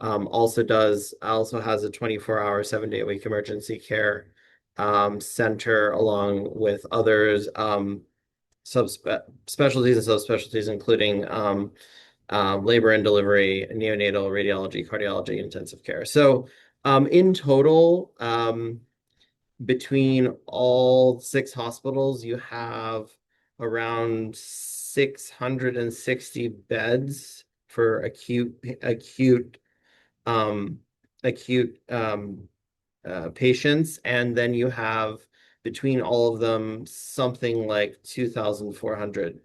Also has a 24-hour, 7-day-a-week emergency care center, along with others. Specialties and subspecialties, including labor and delivery, neonatal radiology, cardiology, intensive care. So in total, between all 6 hospitals, you have around 660 beds for acute patients, and then you have between all of them something like 2,400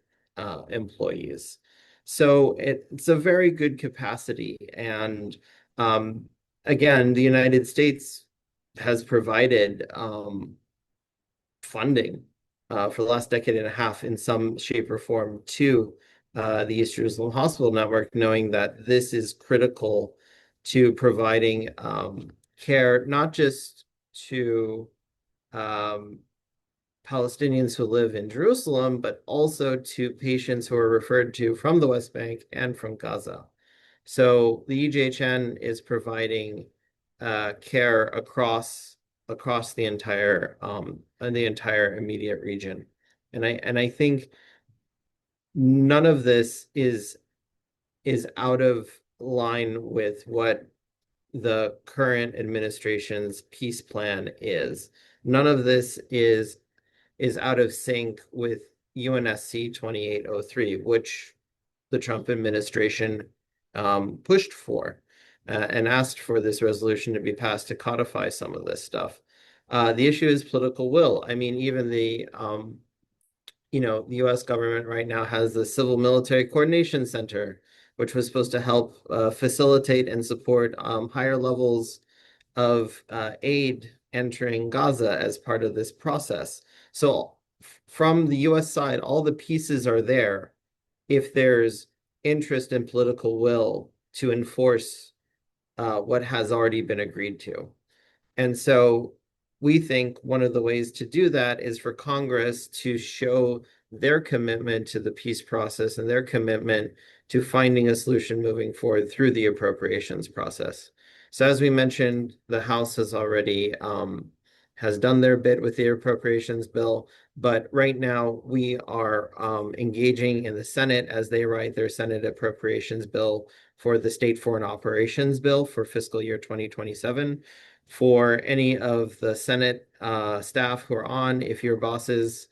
employees. So it's a very good capacity. And again, the United States has provided funding for the last decade and a half in some shape or form to the East Jerusalem Hospital Network, knowing that this is critical to providing care, not just to Palestinians who live in Jerusalem, but also to patients who are referred to from the West Bank and from Gaza. So the EJHN is providing care across the entire immediate region, and I think none of this is out of line with what the current administration's peace plan is. None of this is out of sync with UNSC 2803, which the Trump administration pushed for and asked for this resolution to be passed to codify some of this stuff. The issue is political will. I mean, even the the US government right now has the Civil Military Coordination Center, which was supposed to help facilitate and support higher levels of aid entering Gaza as part of this process. So from the US side, all the pieces are there if there's interest and political will to enforce what has already been agreed to. And so we think one of the ways to do that is for Congress to show their commitment to the peace process and their commitment to finding a solution moving forward through the appropriations process. So as we mentioned, the House has already has done their bit with the appropriations bill, but right now we are engaging in the Senate as they write their Senate appropriations bill for the state foreign operations bill for fiscal year 2027. For any of the Senate staff who are on, if your bosses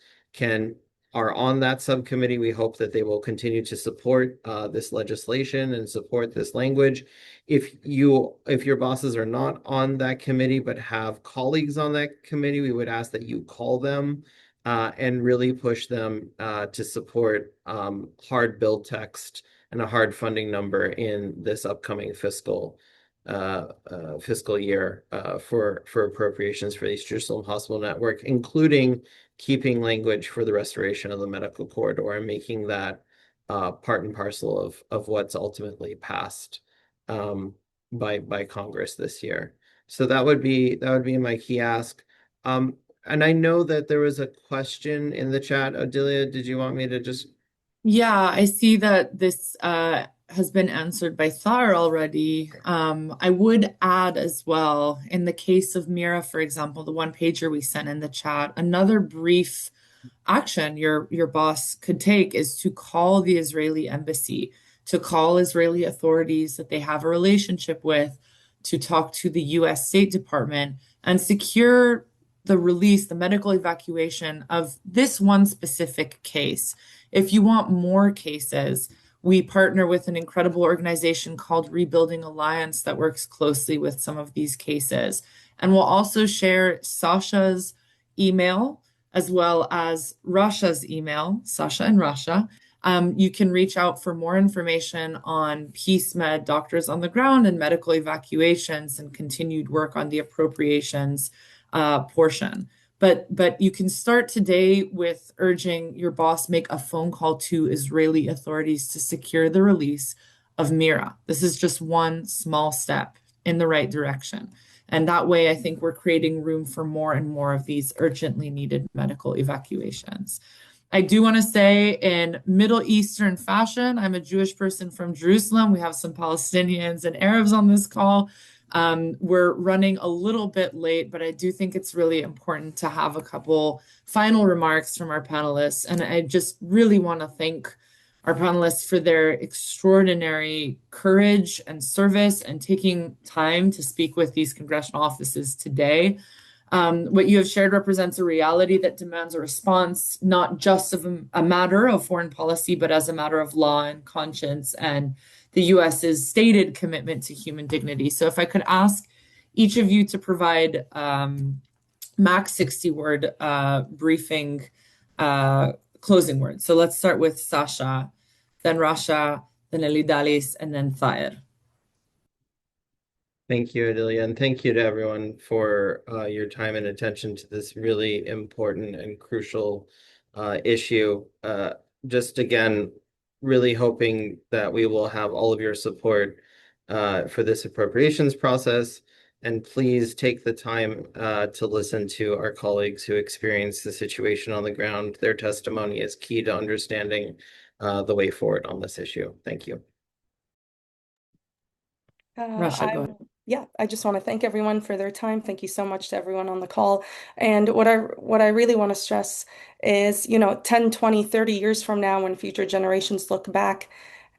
are on that subcommittee, we hope that they will continue to support this legislation and support this language. If your bosses are not on that committee but have colleagues on that committee, we would ask that you call them and really push them to support hard bill text and a hard funding number in this upcoming fiscal year for appropriations for the East Jerusalem Hospital Network, including keeping language for the restoration of the medical corridor and making that part and parcel of what's ultimately passed by Congress this year. So that would be my key ask. And I know that there was a question in the chat. Odelia, did you want me to just? Yeah, I see that this has been answered by Thar already. I would add as well, in the case of Mira, for example, the one pager we sent in the chat, another brief action your boss could take is to call the Israeli embassy, to call Israeli authorities that they have a relationship with, to talk to the US State Department and secure the release, the medical evacuation of this one specific case. If you want more cases, we partner with an incredible organization called Rebuilding Alliance that works closely with some of these cases. And we'll also share Sasha's email as well as Russia's email, Sasha in Russia. You can reach out for more information on PeaceMed, doctors on the ground, and medical evacuations and continued work on the appropriations portion. But you can start today with urging your boss make a phone call to Israeli authorities to secure the release of Mira. This is just one small step in the right direction. And that way, I think we're creating room for more and more of these urgently needed medical evacuations. I do want to say, in Middle Eastern fashion, I'm a Jewish person from Jerusalem. We have some Palestinians and Arabs on this call. We're running a little bit late, but I do think it's really important to have a couple final remarks from our panelists. And I just really want to thank our panelists for their extraordinary courage and service and taking time to speak with these congressional offices today. What you have shared represents a reality that demands a response, not just of a matter of foreign policy, but as a matter of law and conscience and the US's stated commitment to human dignity. So if I could ask each of you to provide max 60-word briefing closing words. So let's start with Sasha, then Rasha, then Elidalis, and then Thayer. Thank you, Adelia, and thank you to everyone for your time and attention to this really important and crucial issue. Just again, really hoping that we will have all of your support for this appropriations process. And please take the time to listen to our colleagues who experience the situation on the ground. Their testimony is key to understanding the way forward on this issue. Thank you. Rasha, go ahead. Yeah, I just want to thank everyone for their time. Thank you so much to everyone on the call. And what I really want to stress is, 10, 20, 30 years from now, when future generations look back,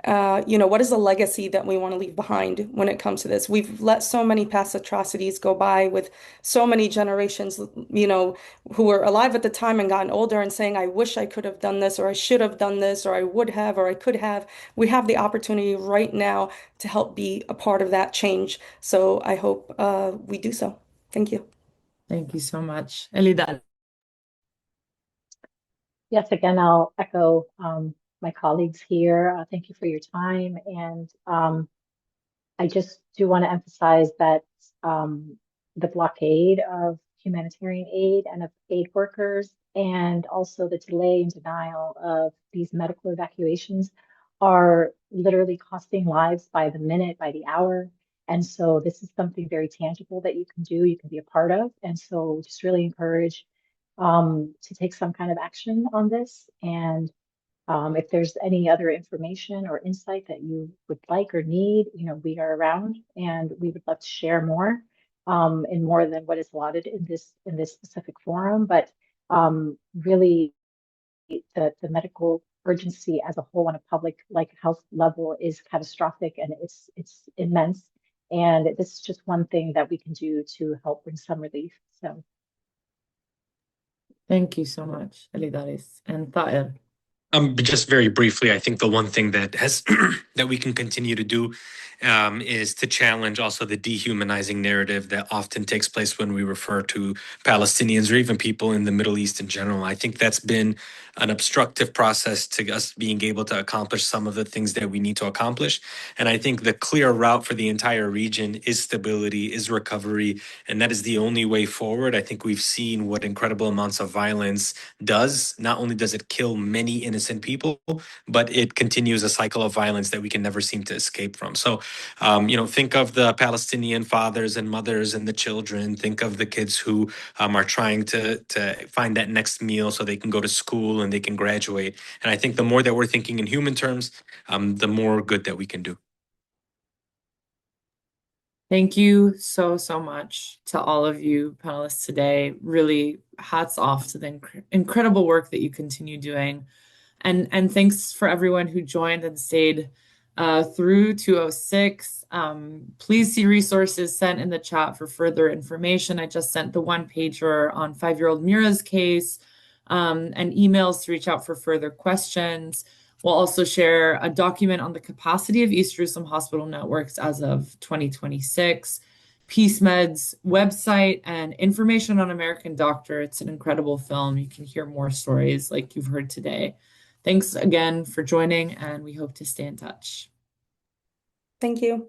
what is the legacy that we want to leave behind when it comes to this? We've let so many past atrocities go by with so many generations, who were alive at the time and gotten older and saying, I wish I could have done this, or I should have done this, or I would have, or I could have. We have the opportunity right now to help be a part of that change. So I hope we do so. Thank you. Thank you so much. Elidal. Yes, again, I'll echo my colleagues here. Thank you for your time. And I just do want to emphasize that the blockade of humanitarian aid and of aid workers, and also the delay and denial of these medical evacuations, are literally costing lives by the minute, by the hour. And so this is something very tangible that you can do, you can be a part of. And so just really encourage to take some kind of action on this. And if there's any other information or insight that you would like or need, we are around, and we would love to share more in more than what is allotted in this specific forum. But really, the medical urgency as a whole on a public health level is catastrophic, and it's immense. And this is just one thing that we can do to help bring some relief. So Thank you so much, Elidalis. And Thayer. Just very briefly, I think the one thing that has that we can continue to do is to challenge also the dehumanizing narrative that often takes place when we refer to Palestinians or even people in the Middle East in general. I think that's been an obstructive process to us being able to accomplish some of the things that we need to accomplish. And I think the clear route for the entire region is stability, is recovery, and that is the only way forward. I think we've seen what incredible amounts of violence does. Not only does it kill many innocent people, but it continues a cycle of violence that we can never seem to escape from. So, think of the Palestinian fathers and mothers and the children. Think of the kids who are trying to find that next meal so they can go to school and they can graduate. And I think the more that we're thinking in human terms, the more good that we can do. Thank you so, so much to all of you panelists today. Really, hats off to the incredible work that you continue doing. And thanks for everyone who joined and stayed through 206. Please see resources sent in the chat for further information. I just sent the one-pager on 5-year-old Mira's case, and emails to reach out for further questions. We'll also share a document on the capacity of East Jerusalem hospital networks as of 2026, PeaceMed's website, and information on American Doctor. It's an incredible film. You can hear more stories like you've heard today. Thanks again for joining, and we hope to stay in touch. Thank you.